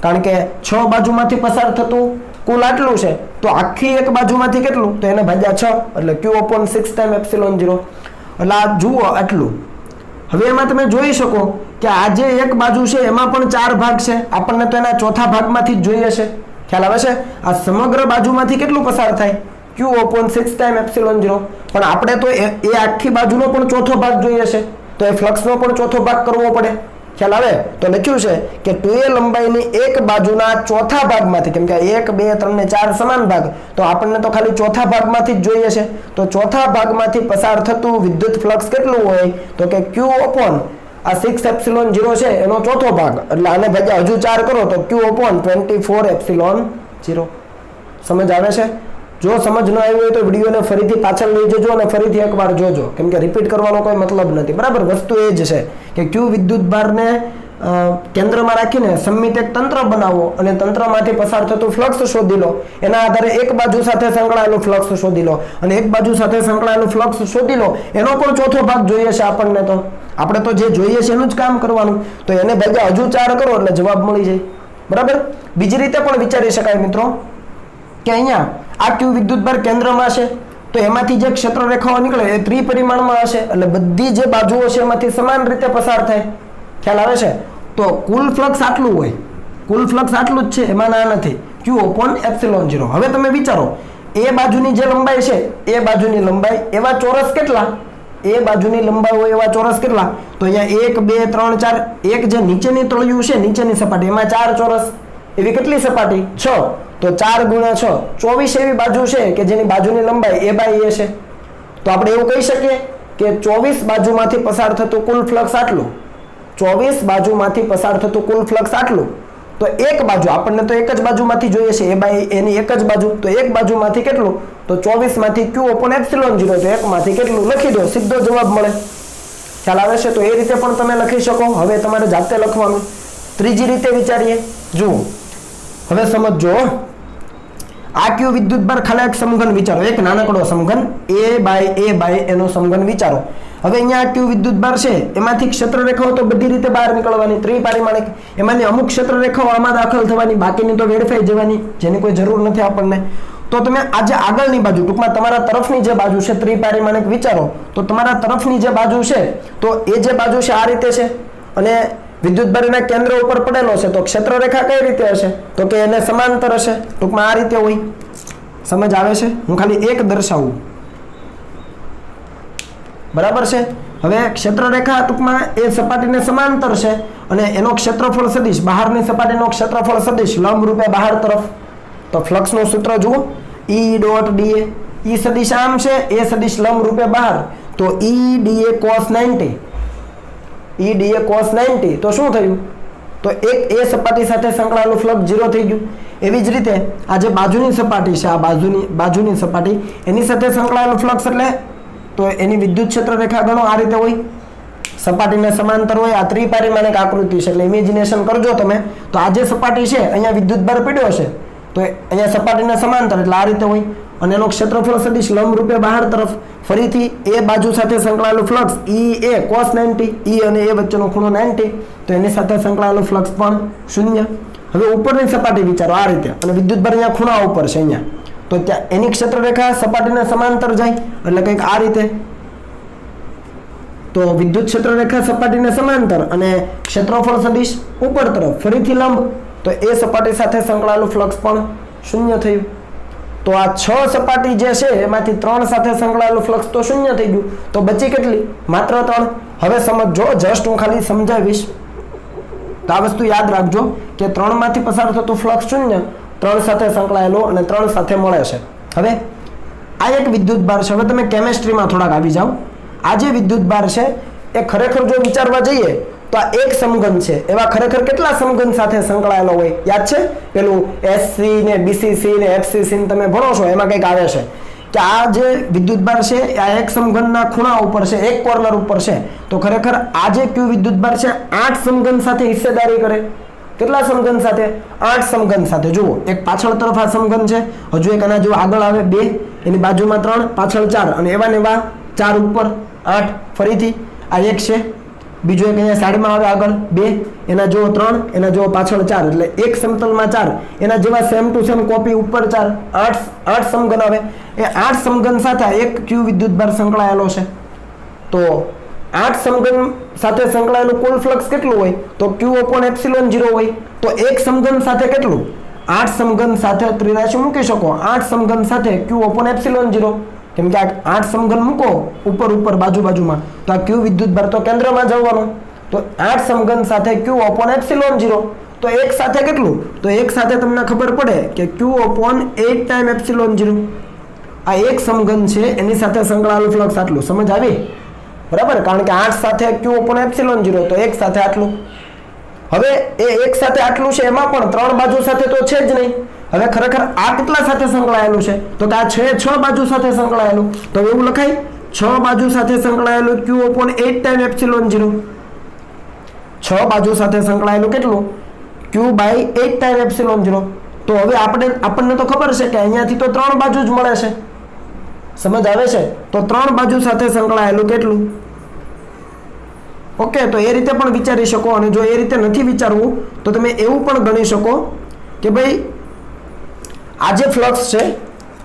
કારણ કે 6 બાજુમાંથી પસાર થતું કુલ આટલું છે, તો આખી એક બાજુમાંથી કેટલું? તો એને ભાગ્યા 6 એટલે q/6 ટાઈમ ε0. એટલે આ જુઓ આટલું. હવે એમાં તમે જોઈ શકો કે આ જે એક બાજુ છે એમાં પણ 4 ભાગ છે. આપણને તો એના ચોથા ભાગમાંથી જ જોઈએ છે. ખ્યાલ આવે છે? આ સમગ્ર બાજુમાંથી કેટલું પસાર થાય? q/6 time ε0. પણ આપણે તો એ આખી બાજુનો પણ ચોથો ભાગ જોઈએ છે, તો એ ફ્લક્સનો પણ ચોથો ભાગ કરવો પડે. ખ્યાલ આવે? તો લખ્યું છે કે 2a લંબાઈની એક બાજુના ચોથા ભાગમાંથી, કેમ કે 1 2 3 ને 4 સમાન ભાગ, તો આપણને તો ખાલી ચોથા ભાગમાંથી જ જોઈએ છે. તો ચોથા ભાગમાંથી પસાર થતું વિદ્યુત ફ્લક્સ કેટલું હોય? તો કે q/6ε0 છે એનો ચોથો ભાગ, એટલે આને ભાગ્યા હજુ 4 કરો તો q/24ε0. સમજ આવે છે? જો સમજ ન આવી હોય તો વિડીયોને ફરીથી પાછળ લઈ જજો અને ફરીથી એકવાર જોજો, કેમ કે રિપીટ કરવાનો કોઈ મતલબ નથી. બરાબર. વસ્તુ એ જ છે કે ક્યુ વિદ્યુતભારને કેન્દ્રમાં રાખીને સમમિત એક તંત્ર બનાવો અને તંત્રમાંથી પસાર થતું ફ્લક્સ શોધી લો. એના આધારે એક બાજુ સાથે સંકળાયેલું ફ્લક્સ શોધી લો અને એક બાજુ સાથે સંકળાયેલું ફ્લક્સ શોધી લો. એનો પણ ચોથો ભાગ જોઈએ છે આપણને. તો આપણે તો જે જોઈએ છે એનું જ કામ કરવાનું. તો એને ભાગ્યા હજુ 4 કરો એટલે જવાબ મળી જાય. બરાબર. બીજી રીતે પણ વિચારી શકાય મિત્રો કે અહીંયા આ ક્યુ વિદ્યુતભાર કેન્દ્રમાં છે તો એમાંથી જે ક્ષેત્રરેખાઓ નીકળે એ ત્રિપરિમાણમાં હશે, એટલે બધી જે બાજુઓ છે એમાંથી સમાન રીતે પસાર થાય. ખ્યાલ આવે છે? તો કુલ ફ્લક્સ આટલું હોય, કુલ ફ્લક્સ આટલું જ છે, એમાં ના નથી, Q/ε0। હવે તમે વિચારો એ બાજુની જે લંબાઈ છે એ બાજુની લંબાઈ એવા ચોરસ કેટલા, એ બાજુની લંબાઈ હોય એવા ચોરસ કેટલા, તો અહીંયા 1 2 3 4, એક જે નીચેની તળિયું છે નીચેની સપાટી એમાં 4 ચોરસ, એવી કેટલી સપાટી 6, તો 4 × 6 24 એવી બાજુ છે કે જેની બાજુની લંબાઈ A/A છે। તો આપણે એવું કહી શકીએ કે 24 બાજુમાંથી પસાર થતું કુલ ફ્લક્સ આટલું, 24 બાજુમાંથી પસાર થતું કુલ ફ્લક્સ આટલું। તો એક બાજુ આપણને તો એક જ બાજુમાંથી જોઈએ છે, A/Aની એક જ બાજુ, તો એક બાજુમાંથી કેટલું, તો 24 માંથી Q/ε0, તો એકમાંથી કેટલું લખી દો, સીધો જવાબ મળે। ખ્યાલ આવે છે? તો એ રીતે પણ તમે લખી શકો। હવે તમારે જાતે લખવાનું। ત્રીજી રીતે વિચારીએ, જુઓ હવે સમજો, આ Q વિદ્યુતભાર ખાલી એક સમઘન વિચારો, એક નાનકડો સમઘન A/A એનો સમઘન વિચારો। હવે અહીંયા Q વિદ્યુતભાર છે એમાંથી ક્ષેત્ર રેખાઓ તો બધી રીતે બહાર નીકળવાની, ત્રિપારિમાણિક, એમાંની અમુક ક્ષેત્ર રેખાઓ આમાં દાખલ થવાની, બાકીની તો વેડફાઈ જવાની, જેની કોઈ જરૂર નથી આપણને। તો તમે આજે આગળની બાજુ, ટૂંકમાં તમારા તરફની જે બાજુ છે ત્રિપારિમાણિક વિચારો, તો તમારા તરફની જે બાજુ છે તો એ જે બાજુ છે આ રીતે છે અને વિદ્યુતભારના કેન્દ્ર ઉપર પડેલો છે, તો ક્ષેત્ર રેખા કઈ રીતે હશે, તો કે એને સમાંતર હશે, ટૂંકમાં આ રીતે હોય। સમજ આવે છે? હું ખાલી એક દર્શાવું, બરાબર છે? હવે ક્ષેત્ર રેખા ટૂંકમાં એ સપાટીને સમાંતર છે અને એનો ક્ષેત્રફળ સદિશ, બહારની સપાટીનો ક્ષેત્રફળ સદિશ લંબ રૂપે બહાર તરફ, તો ફ્લક્સનું સૂત્ર જુઓ, E.dA, E સદિશ આમ છે, એ સદિશ લંબ રૂપે બહાર, તો E.dA cos 90, E.dA cos 90, તો શું થયું, તો એક એ સપાટી સાથે સંકળાયેલું ફ્લક્સ 0 થઈ ગયું। એવી જ રીતે આ જે બાજુની સપાટી છે, આ બાજુની સપાટી એની સાથે સંકળાયેલું ફ્લક્સ એટલે તો એની વિદ્યુત ક્ષેત્ર રેખા ગણો આ રીતે હોય, સપાટીને સમાંતર હોય, આ ત્રિપારિમાણિક આકૃતિ છે એટલે ઇમેજિનેશન કરજો તમે। તો આ જે સપાટી છે અહીંયા વિદ્યુતભાર પડ્યો છે, તો અહીંયા સપાટીને સમાંતર એટલે આ રીતે હોય અને એનો ક્ષેત્રફળ સદિશ લંબ રૂપે બહાર તરફ, ફરીથી એ બાજુ સાથે સંકળાયેલું ફ્લક્સ E cos 90, E અને A વચ્ચેનો ખૂણો 90, તો એની સાથે સંકળાયેલું ફ્લક્સ પણ 0। હવે ઉપરની સપાટી વિચારો આ રીતે, અને વિદ્યુતભાર અહીંયા ખૂણા ઉપર છે અહીંયા, તો ત્યાં એની ક્ષેત્ર રેખા સપાટીને સમાંતર જાય એટલે કંઈક આ રીતે, તો વિદ્યુત ક્ષેત્ર રેખા સપાટીને સમાંતર અને ક્ષેત્રફળ સદિશ ઉપર તરફ, ફરીથી લંબ, તો એ સપાટી સાથે સંકળાયેલું ફ્લક્સ પણ 0 થયું। તો આ 6 સપાટી જે છે એમાંથી 3 સાથે સંકળાયેલું ફ્લક્સ તો 0 થઈ ગયું, તો બચી કેટલી, માત્ર 3। હવે સમજો, જસ્ટ હું ખાલી સમજાવીશ, તો આ વસ્તુ યાદ રાખજો કે 3 માંથી પસાર થતું ફ્લક્સ 0, 3 સાથે સંકળાયેલો અને 3 સાથે મળે છે। હવે આ એક વિદ્યુતભાર છે, હવે તમે કેમેસ્ટ્રીમાં થોડાક આવી જાઓ। આ જે વિદ્યુતભાર છે એ ખરેખર જો વિચારવા જઈએ તો આ એક સમઘન છે, એવા ખરેખર કેટલા સમઘન સાથે સંકળાયેલો હોય, યાદ છે? પેલું SC ને BCC ને FCC ને તમે ભણો છો એમાં કંઈક આવે છે કે આ જે વિદ્યુતભાર છે આ એક સમઘનના ખૂણા ઉપર છે, એક કોર્નર ઉપર છે, તો ખરેખર આ જે Q વિદ્યુતભાર છે 8 સમઘન સાથે હિસ્સેદારી કરે। કેટલા સમઘન સાથે? 8 સમઘન સાથે। જુઓ, એક પાછળ તરફ આ સમઘન છે, હજુ એક આના જો આગળ આવે 2, એની બાજુમાં 3, પાછળ 4 અને એવા ને એવા 4 ઉપર 8, ફરીથી આ એક છે, બીજો એક અહીંયા સાઈડમાં આવે આગળ 2, એના જો 3, એના જો પાછળ 4, એટલે એક સમતલમાં 4, એના જેવા સેમ ટુ સેમ કોપી ઉપર 4, 8 સમઘન આવે। એ 8 સમઘન સાથે એક Q વિદ્યુતભાર સંકળાયેલો છે, તો 8 સમઘન સાથે સંકળાયેલું કુલ ફ્લક્સ કેટલું હોય, તો Q/ε0 હોય। તો એક સમઘન સાથે કેટલું, 8 સમઘન સાથે ત્રિરાશી મૂકી શકો, 8 સમઘન સાથે Q/ε0, કેમ કે આ 8 સમઘન મૂકો ઉપર બાજુમાં, તો આ Q વિદ્યુતભાર તો કેન્દ્રમાં જવાનો, તો 8 સમઘન સાથે Q/ε0, તો એક સાથે કેટલું, તો એક સાથે તમને ખબર પડે કે Q/8 આ એક સમઘન છે એની સાથે સંકળાયેલું ફ્લક્સ આટલું। સમજ આવી? બરાબર, કારણ કે 8 સાથે Q/ε0, તો એક સાથે આટલું। હવે એ એક સાથે આટલું છે એમાં પણ 3 બાજુ સાથે તો છે જ નહીં। હવે ખરેખર આ કેટલા સાથે સંકળાયેલું છે, તો કે આ 6 બાજુ સાથે સંકળાયેલું, તો એવું લખાય 6 બાજુ સાથે સંકળાયેલું Q/8 6 બાજુ સાથે સંકળાયેલું કેટલું, Q/8 તો હવે આપણને તો ખબર છે કે અહીંયાથી તો 3 બાજુ જ મળે છે। સમજ આવે છે? તો 3 બાજુ સાથે સંકળાયેલું કેટલું, ઓકે। તો એ રીતે પણ વિચારી શકો, અને જો એ રીતે નથી વિચારવું તો તમે એવું પણ ગણી શકો કે ભાઈ આ જે ફ્લક્સ છે,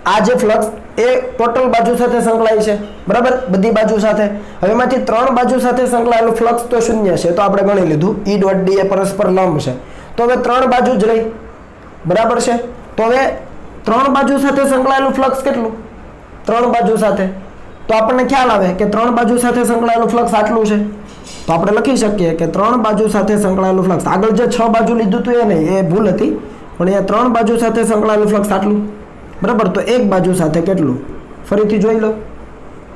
આ જે ફ્લક્સ એ ટોટલ બાજુ સાથે સંકળાય છે, બરાબર, બધી બાજુ સાથે। હવે એમાંથી 3 બાજુ સાથે સંકળાયેલું ફ્લક્સ તો 0 છે, તો આપણે ગણી લીધું, E.dA પરસ્પર લંબ છે, તો હવે 3 બાજુ જ રહી, બરાબર છે। તો હવે 3 બાજુ સાથે સંકળાયેલું ફ્લક્સ કેટલું? 3 બાજુ સાથે, તો આપણને ખ્યાલ આવે કે 3 બાજુ સાથે સંકળાયેલું ફ્લક્સ આટલું છે। તો આપણે લખી શકીએ કે 3 બાજુ સાથે સંકળાયેલું ફ્લક્સ, આગળ જે 6 બાજુ લીધું હતું એ નહીં, એ ભૂલ હતી, પણ અહીંયા 3 બાજુ સાથે સંકળાયેલું ફ્લક્સ આટલું, બરાબર। તો એક બાજુ સાથે કેટલું? ફરીથી જોઈ લો,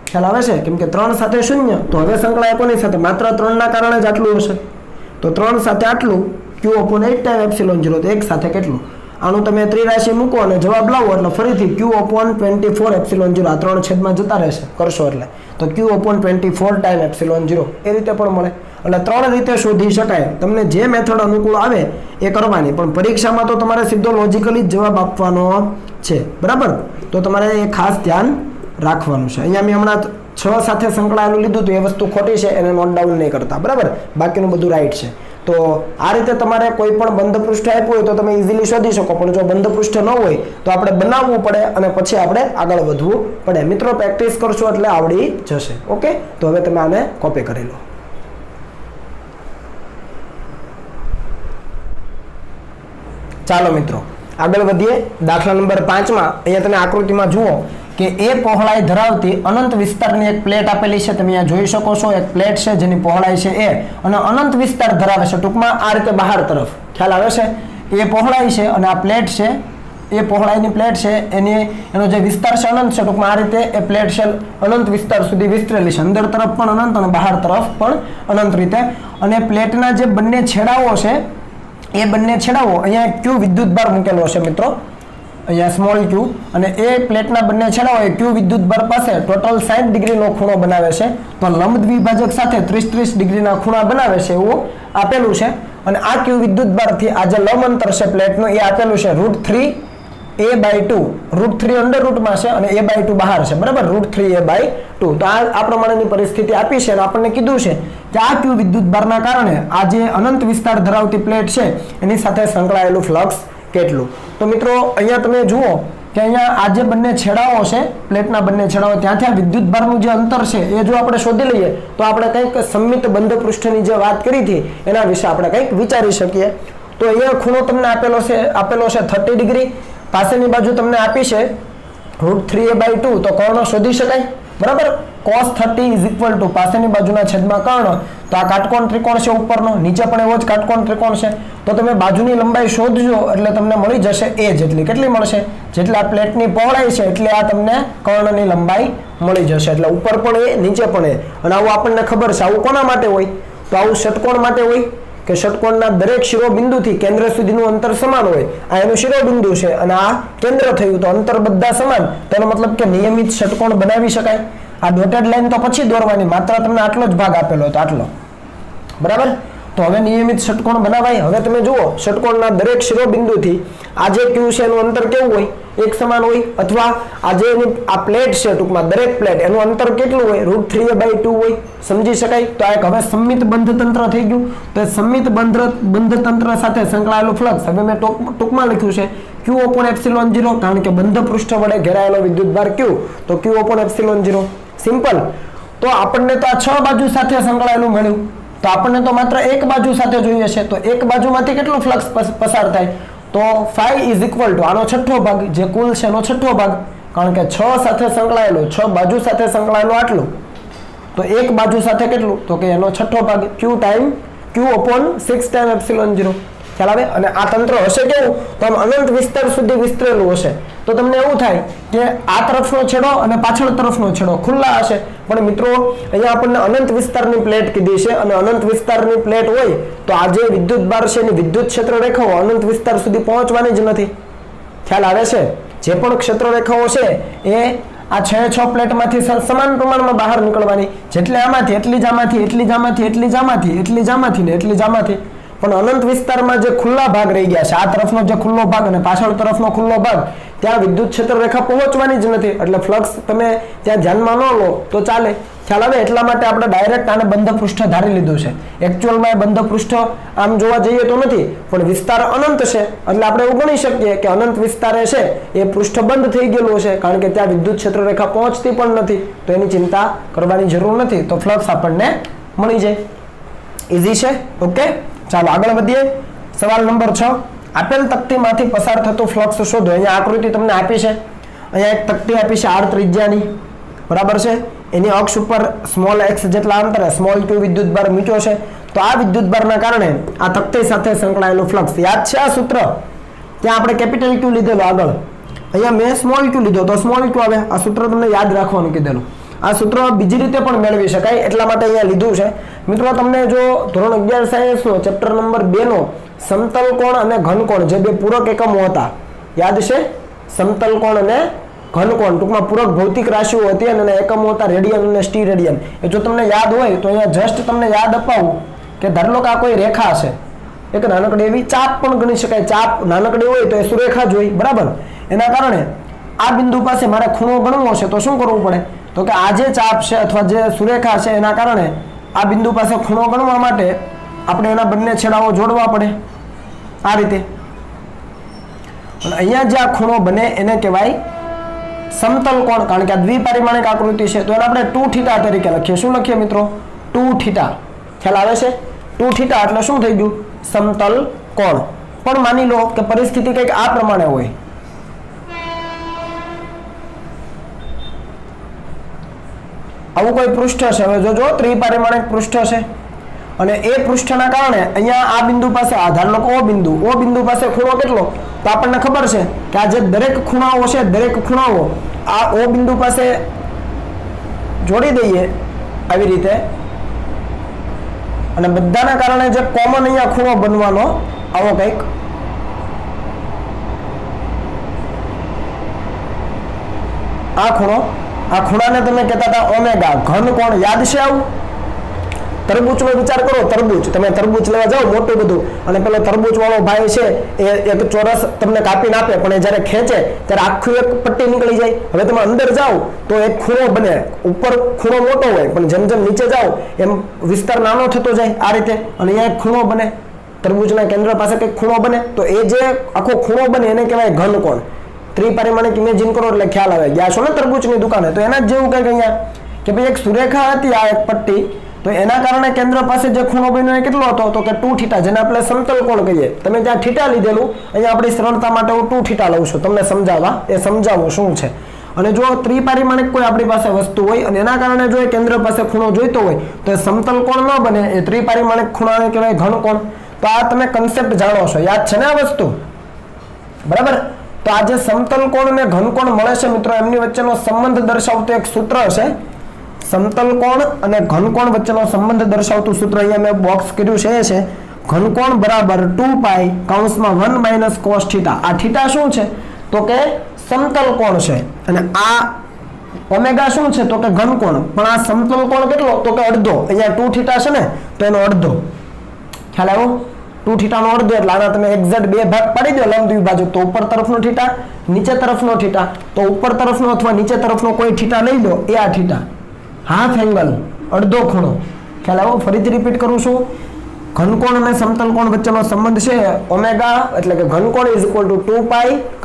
ખ્યાલ આવે છે? કેમ કે 3 સાથે 0, તો હવે સંકળાય કોની સાથે? માત્ર 3 ના કારણે જ આટલું હશે, તો 3 સાથે આટલું Q/8 ટાઈમ એપ્સિલોન 0, તો એક સાથે કેટલું? આનું તમે ત્રિરાશિ મૂકો અને જવાબ લાવો એટલે ફરીથી Q/24 એપ્સિલોન 0, આ 3 છેદમાં જતા રહેશે કરશો એટલે, તો Q/24 ટાઈમ એપ્સિલોન 0 એ રીતે પણ મળે। એટલે 3 રીતે શોધી શકાય, તમને જે મેથડ અનુકૂળ આવે એ કરવાની, પણ પરીક્ષામાં તો તમારે સીધો લોજિકલી જ જવાબ આપવાનો છે, બરાબર। તો તમારે એ ખાસ ધ્યાન રાખવાનું છે। અહીંયા મેં હમણાં 6 સાથે સંકળાયેલું લીધું હતું, એ વસ્તુ ખોટી છે, એને નોટ ડાઉન નહીં કરતા, બરાબર, બાકીનું બધું રાઈટ છે। તો આ રીતે તમારે કોઈ પણ બંધ પૃષ્ઠ આપ્યું હોય તો તમે ઇઝીલી શોધી શકો, પણ જો બંધ પૃષ્ઠ ન હોય તો આપણે બનાવવું પડે અને પછી આપણે આગળ વધવું પડે। મિત્રો પ્રેક્ટિસ કરશો એટલે આવડી જશે, ઓકે। તો હવે તમે આને કોપી કરી લો। ચાલો મિત્રો આગળ વધીએ। દાખલા નંબર 5માં અહીંયા તમે આકૃતિમાં જુઓ કે એ પહોળાઈ ધરાવતી અનંત વિસ્તારની એક પ્લેટ આપેલી છે, તમે અહીંયા જોઈ શકો છો, એક પ્લેટ છે જેની પહોળાઈ છે એ અને અનંત વિસ્તાર ધરાવે છે, ટૂંકમાં આ રીતે બહાર તરફ, ખ્યાલ આવે છે? એ પહોળાઈ છે અને આ પ્લેટ છે, એ પહોળાઈની પ્લેટ છે, એનો જે વિસ્તાર છે અનંત છે, ટૂંકમાં આ રીતે એ પ્લેટ છે અનંત વિસ્તાર સુધી વિસ્તરેલી છે, અંદર તરફ પણ અનંત અને બહાર તરફ પણ અનંત રીતે। અને પ્લેટના જે બંને છેડાઓ છે એ બંને છેડાઓ, અહીંયા Q વિદ્યુત ભાર મૂકેલો છે મિત્રો, અહીંયા સ્મોલ q, અને એ પ્લેટના બંને છેડાઓ Q વિદ્યુત ભાર પાસે ટોટલ 60 ડિગ્રીનો ખૂણો બનાવે છે, તો લંબ દ્વિભાજક સાથે 30 ડિગ્રીના ખૂણા બનાવે છે એવું આપેલું છે। અને આ Q વિદ્યુત ભારથી આ જે લંબ અંતર છે પ્લેટનું એ આપેલું છે √3a/2, √3 અંડર રૂટમાં છે અને a/2 બહાર છે, બરાબર, √3a/2। તો આ પ્રમાણેની પરિસ્થિતિ આપી છે અને આપણને કીધું છે કે આ Q વિદ્યુત ભારના કારણે આ જે અનંત વિસ્તાર ધરાવતી પ્લેટ છે એની સાથે સંકળાયેલું ફ્લક્સ કેટલું? તો મિત્રો અહીંયા તમે જુઓ કે અહીંયા આ જે બંને છેડાઓ છે, પ્લેટના બંને છેડાઓ, ત્યાંથી આ વિદ્યુત ભારનું જે અંતર છે એ જો આપણે શોધી લઈએ તો આપણે કંઈક સંમિત બંધ પૃષ્ઠની જે વાત કરી હતી એના વિશે આપણે કંઈક વિચારી શકીએ। તો અહીંયા ખૂણો તમને આપેલો છે 30 ડિગ્રી, પાસેની બાજુ તમને આપી છે √3a/2, તો કર્ણ શોધી શકાય, બરાબર। cos 30 = પાસેની બાજુના છેદમાં કર્ણ, તો આ કાટકોણ ત્રિકોણ છે ઉપરનો, નીચે પણ એવો જ કાટકોણ ત્રિકોણ છે, તો તમે બાજુની લંબાઈ શોધજો એટલે તમને મળી જશે એ જેટલી, કેટલી મળશે? જેટલી આ પ્લેટની પહોળાઈ છે એટલે આ તમને કર્ણની લંબાઈ મળી જશે, એટલે ઉપર પણ એ નીચે પણ એ। અને આવું આપણને ખબર છે, આવું કોના માટે હોય? તો આવું ષટકોણ માટે હોય કે ષટકોણના દરેક શિરોબિંદુથી કેન્દ્ર સુધીનું અંતર સમાન હોય, આ એનું શિરોબિંદુ છે અને આ કેન્દ્ર થયું, તો અંતર બધા સમાન, તેનો મતલબ કે નિયમિત ષટકોણ બનાવી શકાય। આ ડોટેડ લાઈન તો પછી દોરવાની, માત્ર તમને આટલો જ ભાગ આપેલો હતો, આટલો, બરાબર। તો હવે નિયમિત ષટકોણ બનાવાય। હવે તમે જુઓ ષટકોણના દરેક શિરોબિંદુથી આ જે Q છે એનું અંતર કેવું હોય? એક સમાન હોય, અથવા આ જે આ પ્લેટ છે ટૂંકમાં દરેક પ્લેટ એનું અંતર કેટલું હોય? √3a/2 હોય, સમજી શકાય? તો આ એક હવે સંમિત બંધ તંત્ર થઈ ગયું। તો એ સંમિત બંધ તંત્ર સાથે સંકળાયેલું ફ્લક્સ હવે મેં ટૂંકમાં લખ્યું છે Q/ε0, કારણ કે બંધ પૃષ્ઠ વડે ઘેરાયેલો વિદ્યુત ભાર Q, તો Q/ε0 સિમ્પલ। તો આપણને તો આ 6 બાજુ સાથે સંકળાયેલું મળ્યું, તો આપણને તો માત્ર એક બાજુ સાથે જોઈએ છે, તો એક બાજુમાંથી કેટલું ફ્લક્સ પસાર થાય? તો ϕ = આનો છઠ્ઠો ભાગ, જે કુલ છે એનો છઠ્ઠો ભાગ, કારણ કે 6 સાથે સંકળાયેલો, 6 બાજુ સાથે સંકળાયેલો આટલું, તો એક બાજુ સાથે કેટલું? તો કે એનો છઠ્ઠો ભાગ, Q/6 ટાઈમ એપ્સિલોન 0, ખ્યાલ આવે? અને આ તંત્ર હશે કેવું? તો આમ અનંત વિસ્તાર સુધી વિસ્તરેલું હશે, તો તમને એવું થાય કે આ તરફનો છેડો અને પાછળ તરફનો છેડો ખુલ્લા હશે, પણ મિત્રો અહીંયા આપણને અનંત વિસ્તારની પ્લેટ કીધી છે, અને અનંત વિસ્તારની પ્લેટ હોય તો આ જે વિદ્યુત ભાર છે એની વિદ્યુત ક્ષેત્ર રેખાઓ અનંત વિસ્તાર સુધી પહોંચવાની જ નથી, ખ્યાલ આવે છે? જે પણ ક્ષેત્ર રેખાઓ છે એ આ 6 પ્લેટમાંથી સમાન પ્રમાણમાં બહાર નીકળવાની, જેટલી આમાંથી એટલી જ આમાંથી, એટલી જ આમાંથી, એટલી જ આમાંથી, એટલી જ આમાંથી ને એટલી જ આમાંથી। પણ અનંત વિસ્તારમાં જે ખુલ્લા ભાગ રહી ગયા છે, આ તરફનો જે ખુલ્લો ભાગ અને પાછળ તરફનો ખુલ્લો ભાગ, ત્યાં વિદ્યુત ક્ષેત્ર રેખા પહોંચવાની જ નથી, એટલે ફ્લક્સ તમે ત્યાં ધ્યાનમાં ન લો તો ચાલે, ખ્યાલ આવે? એટલા માટે આપણે ડાયરેક્ટ આને બંધ પૃષ્ઠ ધારી લીધું છે। એકચ્યુઅલમાં એ બંધ પૃષ્ઠ આમ જોવા જઈએ તો નથી, પણ વિસ્તાર અનંત છે એટલે આપણે એવું ગણી શકીએ કે અનંત વિસ્તારે છે એ પૃષ્ઠ બંધ થઈ ગયેલું છે, કારણ કે ત્યાં વિદ્યુત ક્ષેત્ર રેખા પહોંચતી પણ નથી, તો એની ચિંતા કરવાની જરૂર નથી, તો ફ્લક્સ આપણને મળી જાય। ઈઝી છે, ઓકે। ચાલો આગળ વધીએ। સવાલ નંબર 6, આપેલ તકતીમાંથી પસાર થતું ફ્લક્સ શોધો. અહીંયા આકૃતિ તમને આપી છે. અહીંયા એક તકતી આપી છે r ત્રિજ્યાની, બરાબર છે. એની અક્ષ ઉપર સ્મોલ x જેટલા અંતરે સ્મોલ q વિદ્યુતભાર મૂક્યો છે. તો આ વિદ્યુતભારના કારણે આ તકતી સાથે સંકળાયેલું ફ્લક્સ, યાદ છે આ સૂત્ર? ત્યાં આપણે કેપિટલ Q લીધેલો આગળ, અહીંયા મેં સ્મોલ q લીધો તો સ્મોલ q આવે. આ સૂત્ર તમને યાદ રાખવાનું કીધેલું. આ સૂત્ર બીજી રીતે પણ મેળવી શકાય, એટલા માટે અહીંયા લીધું છે. મિત્રો તમને જો ધોરણ 11 સાયન્સનો ચેપ્ટર નંબર 2 નો સમતલ કોણ અને ઘનકોણ જે બે પૂરક એકમો હતા, યાદ છે? સમતલ કોણ અને ઘનકોણ, ટૂંકમાં પૂરક ભૌતિક રાશિઓ હતી અને એકમો હતા રેડિયન અને સ્ટીરેડિયન. એ જો તમને યાદ હોય તો અહીંયા જસ્ટ તમને યાદ અપાવું કે ધારો લો કે આ કોઈ રેખા છે, એક નાનકડી એવી ચાપ પણ ગણી શકાય. ચાપ નાનકડી હોય તો એ સુરેખા જ હોય, બરાબર. એના કારણે આ બિંદુ પાસે મારે ખૂણો ગણવો છે તો શું કરવું પડે? તો કે આ જે ચાપ છે અથવા જે સુરેખા છે એના કારણે આ બિંદુ પાસે ખૂણો ગણવા માટે આપણે એના બંને છેડાઓ જોડવા પડે આ રીતે. અને અહીંયા જે આ ખૂણો બને એને કહેવાય સમતલ કોણ, કારણ કે આ દ્વિપરિમાણિક આકૃતિ છે. તો એને આપણે 2θ તરીકે લખીએ. શું લખીએ મિત્રો? 2θ. ખ્યાલ આવે છે? 2θ એટલે શું થઈ ગયું? સમતલ કોણ. પણ માની લો કે પરિસ્થિતિ કંઈક આ પ્રમાણે હોય, આવું કોઈ પૃષ્ઠ છે. હવે જોજો ત્રિપરિમાણિક પૃષ્ઠ છે અને એ પૃષ્ઠના કારણે અહીંયા આ બિંદુ પાસે આધાર લોકો ઓ બિંદુ પાસે ખૂણો કેટલો? તો આપણને ખબર છે કે આ જે દરેક ખૂણાઓ છે, દરેક ખૂણાઓ આ ઓ બિંદુ પાસે જોડી દઈએ આવી રીતે, અને બધાના કારણે જે કોમન અહીંયા ખૂણો બનવાનો આવો કંઈક, આ ખૂણો, આ ખૂણાને તમે કહેતા હતા ઓમેગા, ઘન કોણ. યાદ છે આવું? તરબૂચનો વિચાર કરો. તરબૂચ, તમે તરબૂચ લેવા જાઓ મોટું બધું, અને પેલો તરબૂચ વાળો ભાઈ છે એ એક ચોરસ તમને કાપીને આપે, પણ એ જ્યારે ખેંચે ત્યારે આખું એક પટ્ટી નીકળી જાય. હવે તમે અંદર જાઓ તો એક ખૂણો બને, ઉપર ખૂણો મોટો હોય પણ જેમ જેમ નીચે જાઓ એમ વિસ્તાર નાનો થતો જાય આ રીતે, અને અહીંયા એક ખૂણો બને, તરબૂચના કેન્દ્ર પાસે કંઈક ખૂણો બને. તો એ જે આખો ખૂણો બને એને કહેવાય ઘન કોણ. ત્રિપરિમાણિક ઇમેજિન કરો એટલે ખ્યાલ આવે. ગયા છો ને તરબૂચની દુકાને, તો એના જ જેવું કંઈક અહીંયા કે ભાઈ એક સુરેખા હતી આ એક પટ્ટી, તો એના કારણે કેન્દ્ર પાસે જે ખૂણો બન્યો એ કેટલો હતો? તો કે 2θ, જેને આપણે સમતલ કોણ કહીએ. તમે ત્યાં θ લીધેલું, અહીંયા આપણી સરળતા માટે હું 2θ લઉં છું તમને સમજાવવા, એ સમજાવું શું છે. અને જો ત્રિપરિમાણિક કોઈ આપણી પાસે વસ્તુ હોય અને એના કારણે જો એ કેન્દ્ર પાસે ખૂણો જોઈતો હોય તો એ સમતલ કોણ ન બને, એ ત્રિપરિમાણિક ખૂણાને કહેવાય ઘન કોણ. તો આ તમે કન્સેપ્ટ જાણો છો, યાદ છે ને આ વસ્તુ? બરાબર. તો આ જે સમતલ કોણ અને ઘન કોણ મળે છે મિત્રો, એમની વચ્ચેનો સંબંધ દર્શાવતું એક સૂત્ર છે. સમતલ કોણ અને ઘન કોણ વચ્ચેનો સંબંધ દર્શાવતું સૂત્ર અહીંયા મેં બોક્સ કર્યું છે, એ છે ઘન કોણ બરાબર 2π કૌંસમાં 1 - cos θ. આ θ શું છે? તો કે સમતલ કોણ છે. અને આ ઓમેગા શું છે? તો કે ઘન કોણ. પણ આ સમતલ કોણ કેટલો? તો કે અડધો. અહીંયા 2θ છે ને, તો એનો અડધો. ખ્યાલ આવ્યો? 2θ નો અડધો એટલે આના તમે એક્ઝેક્ટ બે ભાગ પાડી દો લંબ દ્વિભાજક, તો ઉપર તરફનો θ, નીચે તરફનો θ. તો ઉપર તરફનો અથવા નીચે તરફનો કોઈ θ લઈ લો, એ આ θ. હાફ એંગલ, અડધો ખૂણો. ખ્યાલ આવ્યો? ફરીથી રિપીટ કરું છું. ઘનકોણ અને સમતલ કોણ વચ્ચેનો સંબંધ છે ઓમેગા, એટલે કે ઘનકોણ = 2π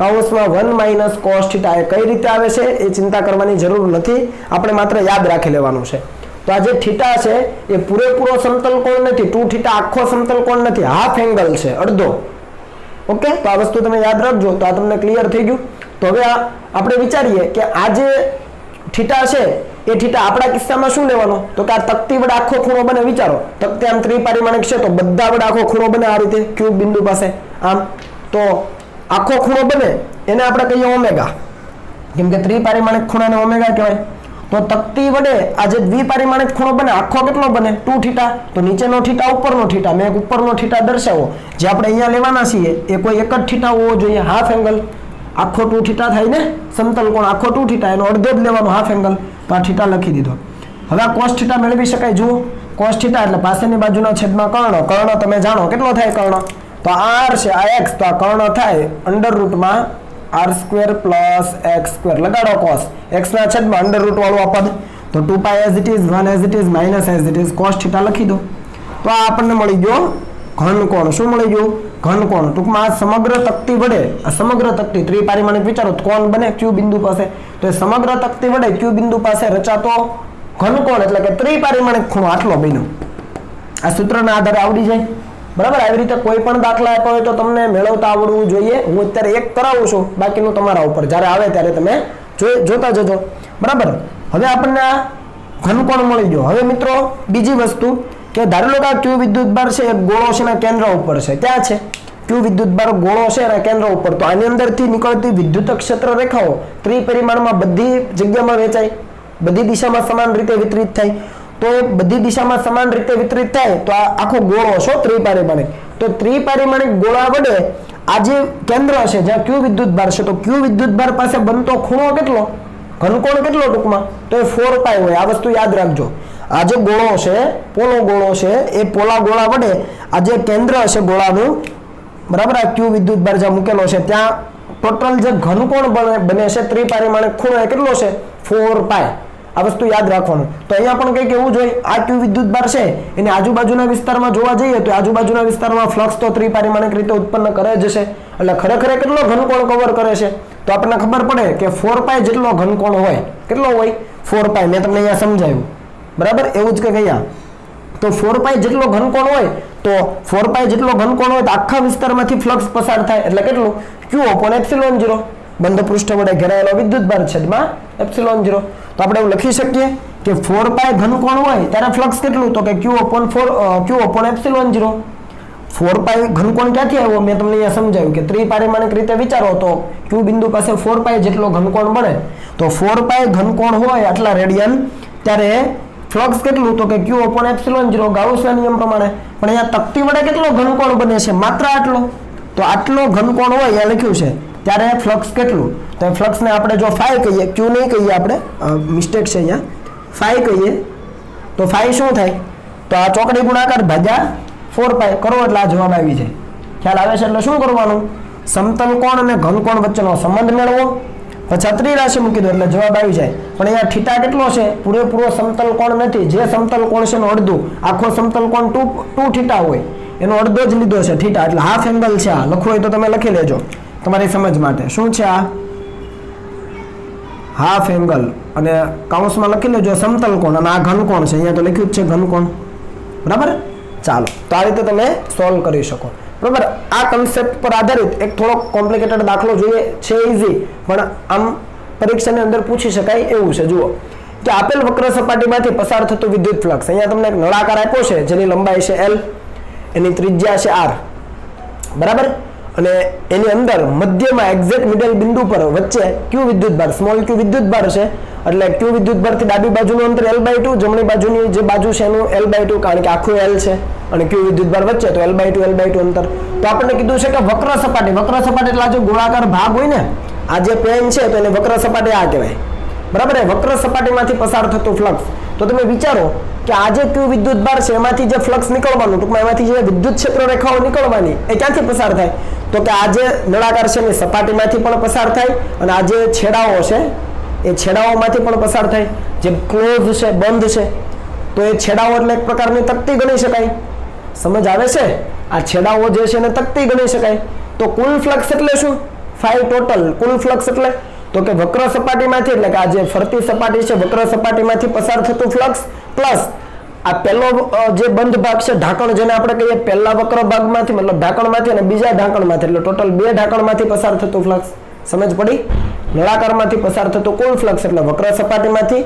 કૌંસમાં 1 - cos θ. એ કઈ રીતે આવે છે એ ચિંતા કરવાની જરૂર નથી, આપણે માત્ર યાદ રાખી લેવાનું છે. તો આ જે થીટા છે એ પૂરેપૂરો સમતલ કોણ નથી, 2θ આખો સમતલ કોણ નથી, હાફ એંગલ છે, અડધો. ઓકે, તો આ વસ્તુ તમે યાદ રાખજો. તો આ તમને ક્લિયર થઈ ગયું. તો હવે આપણે વિચારીએ કે આ જે થીટા છે એ થીટા આપણા કિસ્સામાં શું લેવાનો? તો કે આ તકતી વડે આખો ખૂણો બને. વિચારો, તકતી આમ ત્રિપરિમાણિક છે તો બધા વડે આખો ખૂણો બને આ રીતે, ક્યુબ બિંદુ પાસે આમ. તો આખો ખૂણો બને એને આપણે કહીએ ઓમેગા, કેમ કે ત્રિપરિમાણિક ખૂણાને ઓમેગા કહેવાય. તો તકતી વડે આ જે દ્વિપરિમાણિક ખૂણો બને આખો કેટલો બને? 2θ. તો નીચેનો θ, ઉપરનો θ, મેં એક ઉપરનો θ દર્શાવો. જે આપણે અહીંયા લેવાના છીએ એ કોઈ એક જ θ હોવો જોઈએ, હાફ એંગલ. આખો 2θ થાય ને, સમતલ કોણ આખો 2θ, એનો અડધો જ લેવાનો, હાફ એંગલ. તો આ θ લખી દીધો. હવે આ cos θ મેળવી શકાય. જુઓ, cos θ એટલે પાસેની બાજુના છેદમાં કર્ણ. કર્ણ તમે જાણો કેટલો થાય કર્ણ? તો આ r છે, આ x, તો આ કર્ણ થાય √r² + x². લગાડો cos, x ના છેદમાં √ વાળું આ પદ. તો 2π as it is, 1 as it is, minus as it is, cos θ લખી દો. તો આ આપણને મળી ગયો ઘન કોણ. શું મળી ગયું? ઘન કોણ. ટૂંકમાં આ સમગ્ર તકતી વડે, આ સમગ્ર તકતી ત્રિપરિમાણિક વિચારો, કોણ બને q બિંદુ પાસે, તો એ સમગ્ર તકતી વડે q બિંદુ પાસે રચાતો ઘન કોણ એટલે કે ત્રિપરિમાણિક ખૂણો આટલો બન્યો. આ સૂત્રના આધારે આવડી જાય. બરાબર આવી રીતે કોઈ પણ દાખલા આપ્યો હોય તો તમને મેળવતા આવડવું જોઈએ હું અત્યારે એક કરાવું છું બાકીનું તમારા ઉપર જ્યારે આવે ત્યારે તમે જોતા જજો બરાબર હવે આપણને આ ઘનકોણ મળી ગયો હવે મિત્રો બીજી વસ્તુ કે ધારી લો કે આ ક્યુ વિદ્યુતભાર છે એક ગોળો છે ને કેન્દ્ર ઉપર છે ક્યાં છે ક્યુ વિદ્યુતભાર ગોળો છે અને કેન્દ્ર ઉપર તો આની અંદરથી નીકળતી વિદ્યુત ક્ષેત્ર રેખાઓ ત્રિપરિમાણમાં બધી જગ્યામાં વહેંચાય બધી દિશામાં સમાન રીતે વિતરિત થાય તો બધી દિશામાં સમાન રીતે વિતરિત થાય તો આ આખો ગોળો છે ત્રિપરિમાણિક તો ત્રિપરિમાણિક ગોળા વડે આ જે કેન્દ્ર છે જ્યાં ક્યુ વિદ્યુતભાર છે તો ક્યુ વિદ્યુતભાર પાસે બનતો ખૂણો કેટલો ઘનકોણ કેટલો ટૂંકમાં તો એ 4π હોય આ વસ્તુ યાદ રાખજો આ જે ગોળો છે પોલો ગોળો છે એ પોલા ગોળા વડે આ જે કેન્દ્ર છે ગોળાનું બરાબર આ ક્યુ વિદ્યુતભાર જ્યાં મૂકેલો છે ત્યાં ટોટલ જે ઘનકોણ બને છે ત્રિપરિમાણિક ખૂણો એ કેટલો છે 4π આ વસ્તુ યાદ રાખવાનું તો અહીંયા પણ કંઈક એવું જોઈએ આ ક્યુ વિદ્યુતભાર છે એને આજુબાજુના વિસ્તારમાં જોવા જઈએ તો આજુબાજુના વિસ્તારમાં ફ્લક્સ તો ત્રિપરિમાણિક રીતે ઉત્પન્ન કરે જ છે એટલે ખરેખર કેટલો ઘનકોણ કવર કરે છે તો આપણને ખબર પડે કે 4π જેટલો ઘનકોણ હોય કેટલો હોય 4π મેં તમને અહીંયા સમજાવ્યું બરાબર એવું જ કે અહીંયા તો 4π જેટલો ઘનકોણ હોય તો 4π જેટલો ઘનકોણ હોય તો આખા વિસ્તારમાંથી ફ્લક્સ પસાર થાય એટલે કેટલું q/ε0 બંધ પૃષ્ઠ વડે ઘેરાયેલો વિદ્યુતભાર છેદમાં ε0 તો આપણે એવું લખી શકીએ કે 4π ઘનકોણ હોય ત્યારે ફ્લક્સ કેટલું તો કે q/ε0 4π ઘનકોણ ક્યાંથી આવ્યો મેં તમને અહીંયા સમજાવ્યું કે ત્રિપરિમાણિક રીતે વિચારો તો q બિંદુ પાસે 4π જેટલો ઘનકોણ બને તો 4π ઘનકોણ હોય આટલા રેડિયન ત્યારે ફ્લક્સ કેટલું તો કે q/ε0 ગાઉસના નિયમ પ્રમાણે પણ અહીંયા તકતી વડે કેટલો ઘનકોણ બને છે માત્ર આટલો તો આટલો ઘનકોણ હોય અહીંયા લખ્યું છે ત્યારે ફ્લક્સ કેટલું તો ફ્લક્સને આપણે જો ફાઈ કહીએ q નહીં કહીએ આપણે મિસ્ટેક છે અહીંયા ફાઈ કહીએ તો ફાઈ શું થાય તો આ ચોકડી ગુણાકાર ભાગ્યા 4π કરો એટલે આ જવાબ આવી જાય ખ્યાલ આવે છે એટલે શું કરવાનું સમતલ કોણ અને ઘનકોણ વચ્ચેનો સંબંધ મેળવો પછી ત્રિરાશિ મૂકી દો એટલે જવાબ આવી જાય પણ અહીંયા થીટા કેટલો છે પૂરેપૂરો સમતલ કોણ નથી જે સમતલ કોણ છે એનું અડધું આખો સમતલ કોણ 2 થીટા હોય એનો અડધો જ લીધો છે થીટા એટલે હાફ એંગલ છે આ લખવું હોય તો તમે લખી લેજો તમારી સમજ માટે શું છે આ હાફ એંગલ અને કાઉન્સમાં લખી લેજો સમતલ કોણ અને આ ઘનકોણ છે અહીંયા તો લખ્યું જ છે ઘનકોણ બરાબર ચાલો તો આ રીતે તમે સોલ્વ કરી શકો બરાબર આ કન્સેપ્ટ પર આધારિત એક થોડો કોમ્પ્લિકેટેડ દાખલો જોઈએ છે ઈઝી પણ આમ પરીક્ષાની અંદર પૂછી શકાય એવું છે જુઓ કે આપેલ વક્ર સપાટીમાંથી પસાર થતું વિદ્યુત ફ્લક્સ અહીંયા તમને એક નળાકાર આપ્યો છે જેની લંબાઈ છે l એની ત્રિજ્યા છે r બરાબર અને એની અંદર મધ્યમાં એક્ઝેક્ટ મિડલ બિંદુ પર વચ્ચે ક્યુ વિદ્યુતભાર સ્મોલ ક્યુ વિદ્યુતભાર છે એટલે ક્યુ વિદ્યુતભારથી ડાબી બાજુનું અંતર l/2 જમણી બાજુની જે બાજુ છે એનું l/2 કારણ કે આખું l છે અને ક્યુ વિદ્યુતભાર વચ્ચે તો l/2 અંતર તો આપણને કીધું છે કે વક્ર સપાટી એટલે આ જે ગોળાકાર ભાગ હોય ને આ જે પ્લેન છે તો એને વક્ર સપાટી આ કહેવાય બરાબર એ વક્ર સપાટીમાંથી પસાર થતું ફ્લક્સ તો તમે વિચારો કે આ જે ક્યુ વિદ્યુતભાર છે એમાંથી જે ફ્લક્સ નીકળવાનું ટૂંકમાં એમાંથી જે વિદ્યુત ક્ષેત્ર રેખાઓ નીકળવાની એ ક્યાંથી પસાર થાય તો કે આ જે નળાકાર છે એની સપાટીમાંથી પણ પસાર થાય અને આ જે છેડાઓ છે એ છેડાઓમાંથી પણ પસાર થાય જે ક્લોઝ છે બંધ છે તો એ છેડાઓ એટલે એક પ્રકારની તકતી ગણી શકાય સમજ આવે છે આ છેડાઓ જે છે એને તકતી ગણી શકાય તો કુલ ફ્લક્સ એટલે શું ફાઈ ટોટલ કુલ ફ્લક્સ એટલે તો કે વક્ર સપાટીમાંથી એટલે કે આ જે ફરતી સપાટી છે વક્ર સપાટીમાંથી પસાર થતું ફ્લક્સ પ્લસ આ પહેલો જે બંધ ભાગ છે ઢાંકણ જેને આપણે કહીએ પહેલા વક્ર ભાગમાંથી મતલબ ઢાંકણમાંથી અને બીજા ઢાંકણમાંથી એટલે ટોટલ બે ઢાંકણમાંથી પસાર થતું ફ્લક્સ સમજ પડી નળાકારમાંથી પસાર થતું કુલ ફ્લક્સ એટલે વક્ર સપાટીમાંથી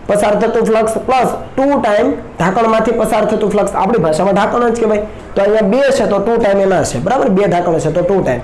પસાર થતું ફ્લક્સ પ્લસ 2 ટાઈમ ઢાંકણમાંથી પસાર થતું ફ્લક્સ આપણી ભાષામાં ઢાંકણ જ કહેવાય તો અહીંયા બે છે તો 2 ટાઈમ એના છે બરાબર બે ઢાંકણ છે તો 2 ટાઈમ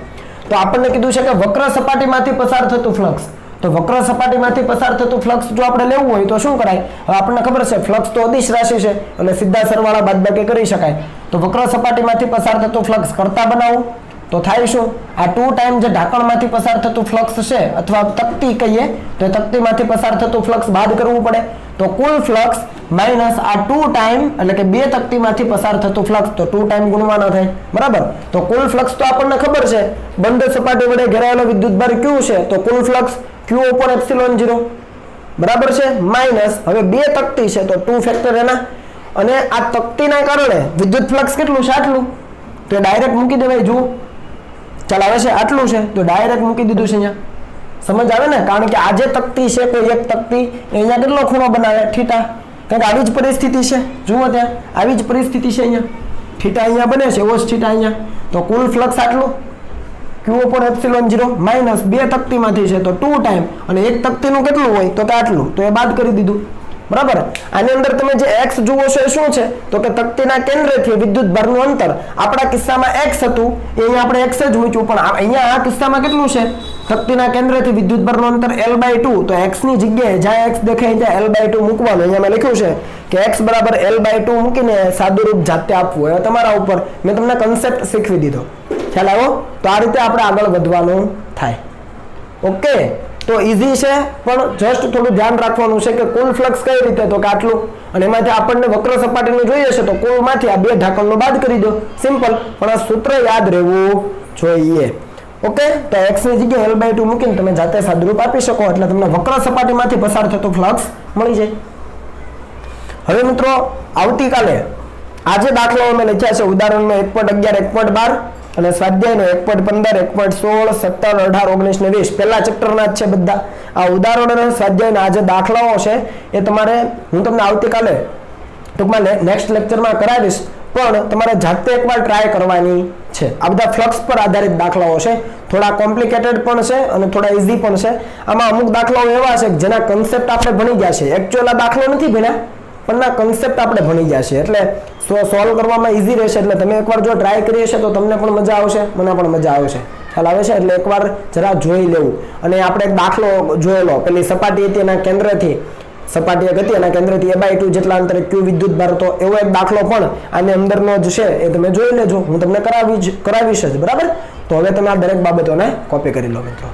તો આપણને કીધું છે કે વક્ર સપાટીમાંથી પસાર થતું ફ્લક્સ તો વક્ર સપાટીમાંથી પસાર થતું ફ્લક્સ જો આપણે લેવું હોય તો શું કરાય હવે આપણને ખબર છે ફ્લક્સ તો અદિશ રાશિ છે એટલે સીધા સરવાળા બાદબાકી કરી શકાય તો વક્ર સપાટીમાંથી પસાર થતું ફ્લક્સ કરતા બનાવું તો થાય શું આ 2 ટાઈમ જે ઢાંકણમાંથી પસાર થતું ફ્લક્સ છે અથવા તકતી કહીએ તો તકતીમાંથી પસાર થતું ફ્લક્સ બાદ કરવું પડે તો કુલ ફ્લક્સ માઈનસ આ 2 ટાઈમ એટલે કે બે તકતીમાંથી પસાર થતું ફ્લક્સ તો 2 ટાઈમ ગુણવાનો થાય બરાબર તો કુલ ફ્લક્સ તો આપણને ખબર છે બંધ સપાટી વડે ઘેરાયેલો વિદ્યુતભાર q છે તો કુલ ફ્લક્સ q/ε0 બરાબર છે માઈનસ હવે બે તકતી છે તો 2 ફેક્ટર એના અને આ તકતીના કારણે વિદ્યુત ફ્લક્સ કેટલું છે આટલું તો ડાયરેક્ટ મૂકી દેવાય જુઓ ચાલ આવે છે આટલું છે તો ડાયરેક્ટ મૂકી દીધું છે અહીંયા સમજ આવે ને કારણ કે આ જે તકતી છે કોઈ એક તકતી અહીંયા કેટલો ખૂણો બનાવે થીટા કારણ કે આવી જ પરિસ્થિતિ છે જુઓ ત્યાં આવી જ પરિસ્થિતિ છે અહીંયા થીટા અહીંયા બને છે એવો જ થીટા અહીંયા, તો કુલ ફ્લક્સ આટલું Q/ε0 માઇનસ 2 તકતીમાંથી છે તો 2 ટાઈમ, અને એક તકતીનું કેટલું હોય તો કે આટલું, તો એ બાદ કરી દીધું, બરાબર. આની અંદર તમે જે x જુઓ છો એ શું છે તો કે તકતીના કેન્દ્રથી વિદ્યુત ભારનું અંતર, આપણા કિસ્સામાં x હતું એ અહીંયા આપણે x જ મૂક્યું, પણ અહીંયા આ કિસ્સામાં કેટલું છે, તકતીના કેન્દ્રથી વિદ્યુત ભારનું અંતર L/2, તો x ની જગ્યાએ જ્યાં x દેખાય ત્યાં L/2 મૂકવાનું. અહીંયા મેં લખ્યું છે કે x બરાબર L/2 મૂકીને સાદુરૂપ જાતે આપવું, હવે તમારા ઉપર, મેં તમને કન્સેપ્ટ શીખવી દીધો, ખ્યાલ આવ્યો. તો આ રીતે આપણે આગળ વધવાનું થાય. ઓકે, તો ઈઝી છે, પણ જસ્ટ થોડું ધ્યાન રાખવાનું છે કે કુલ ફ્લક્સ કઈ રીતે, તો કે આટલું, અને એમાંથી આપણને વક્ર સપાટીનું જોઈએ છે તો કુલમાંથી આ 2 ઢાંકણનો બાદ કરી દો, સિમ્પલ. પણ આ સૂત્ર યાદ રહેવું જોઈએ. ઓકે, તો x ની જગ્યાએ L/2 મૂકીને તમે જાતે સાદુરૂપ આપી શકો, એટલે તમને વક્ર સપાટીમાંથી પસાર થતો ફ્લક્સ મળી જાય. હવે મિત્રો આવતીકાલે આજે દાખલાઓ મેં લખ્યા છે ઉદાહરણનો 1.11, 1.12 અને સ્વાધ્યાયનો 1.15, 1.16, 17, 18, 19 ને 20 પહેલા ચેપ્ટરના જ છે બધા. આ ઉદાહરણ અને સ્વાધ્યાયના આ જે દાખલાઓ છે એ તમારે હું તમને આવતીકાલે ટૂંકમાં નેક્સ્ટ લેક્ચરમાં કરાવીશ, પણ તમારે જાતે એકવાર ટ્રાય કરવાની છે. આ બધા ફ્લક્સ પર આધારિત દાખલાઓ છે, થોડા કોમ્પ્લિકેટેડ પણ છે અને થોડા ઈઝી પણ છે. આમાં અમુક દાખલાઓ એવા છે જેના કન્સેપ્ટ આપણે ભણી ગયા છે, એકચ્યુઅલ આ દાખલો નથી ભણ્યા પણ ના કન્સેપ્ટ આપણે ભણી ગયા છે, એટલે સોલ્વ કરવામાં ઈઝી રહેશે. એટલે તમે એકવાર જો ટ્રાય કરી હશે તો તમને પણ મજા આવશે, મને પણ મજા આવશે, ખ્યાલ આવે છે. એટલે એકવાર જરા જોઈ લેવું. અને આપણે એક દાખલો જોયેલો, પેલી સપાટી હતી એના કેન્દ્રથી, સપાટી એક હતી એના કેન્દ્રથી A/2 જેટલા અંતરે Q વિદ્યુત ભાર હતો, એવો એક દાખલો પણ આની અંદરનો જ છે, એ તમે જોઈ લેજો, હું તમને કરાવીશ જ, બરાબર. તો હવે તમે આ દરેક બાબતોને કોપી કરી લો મિત્રો.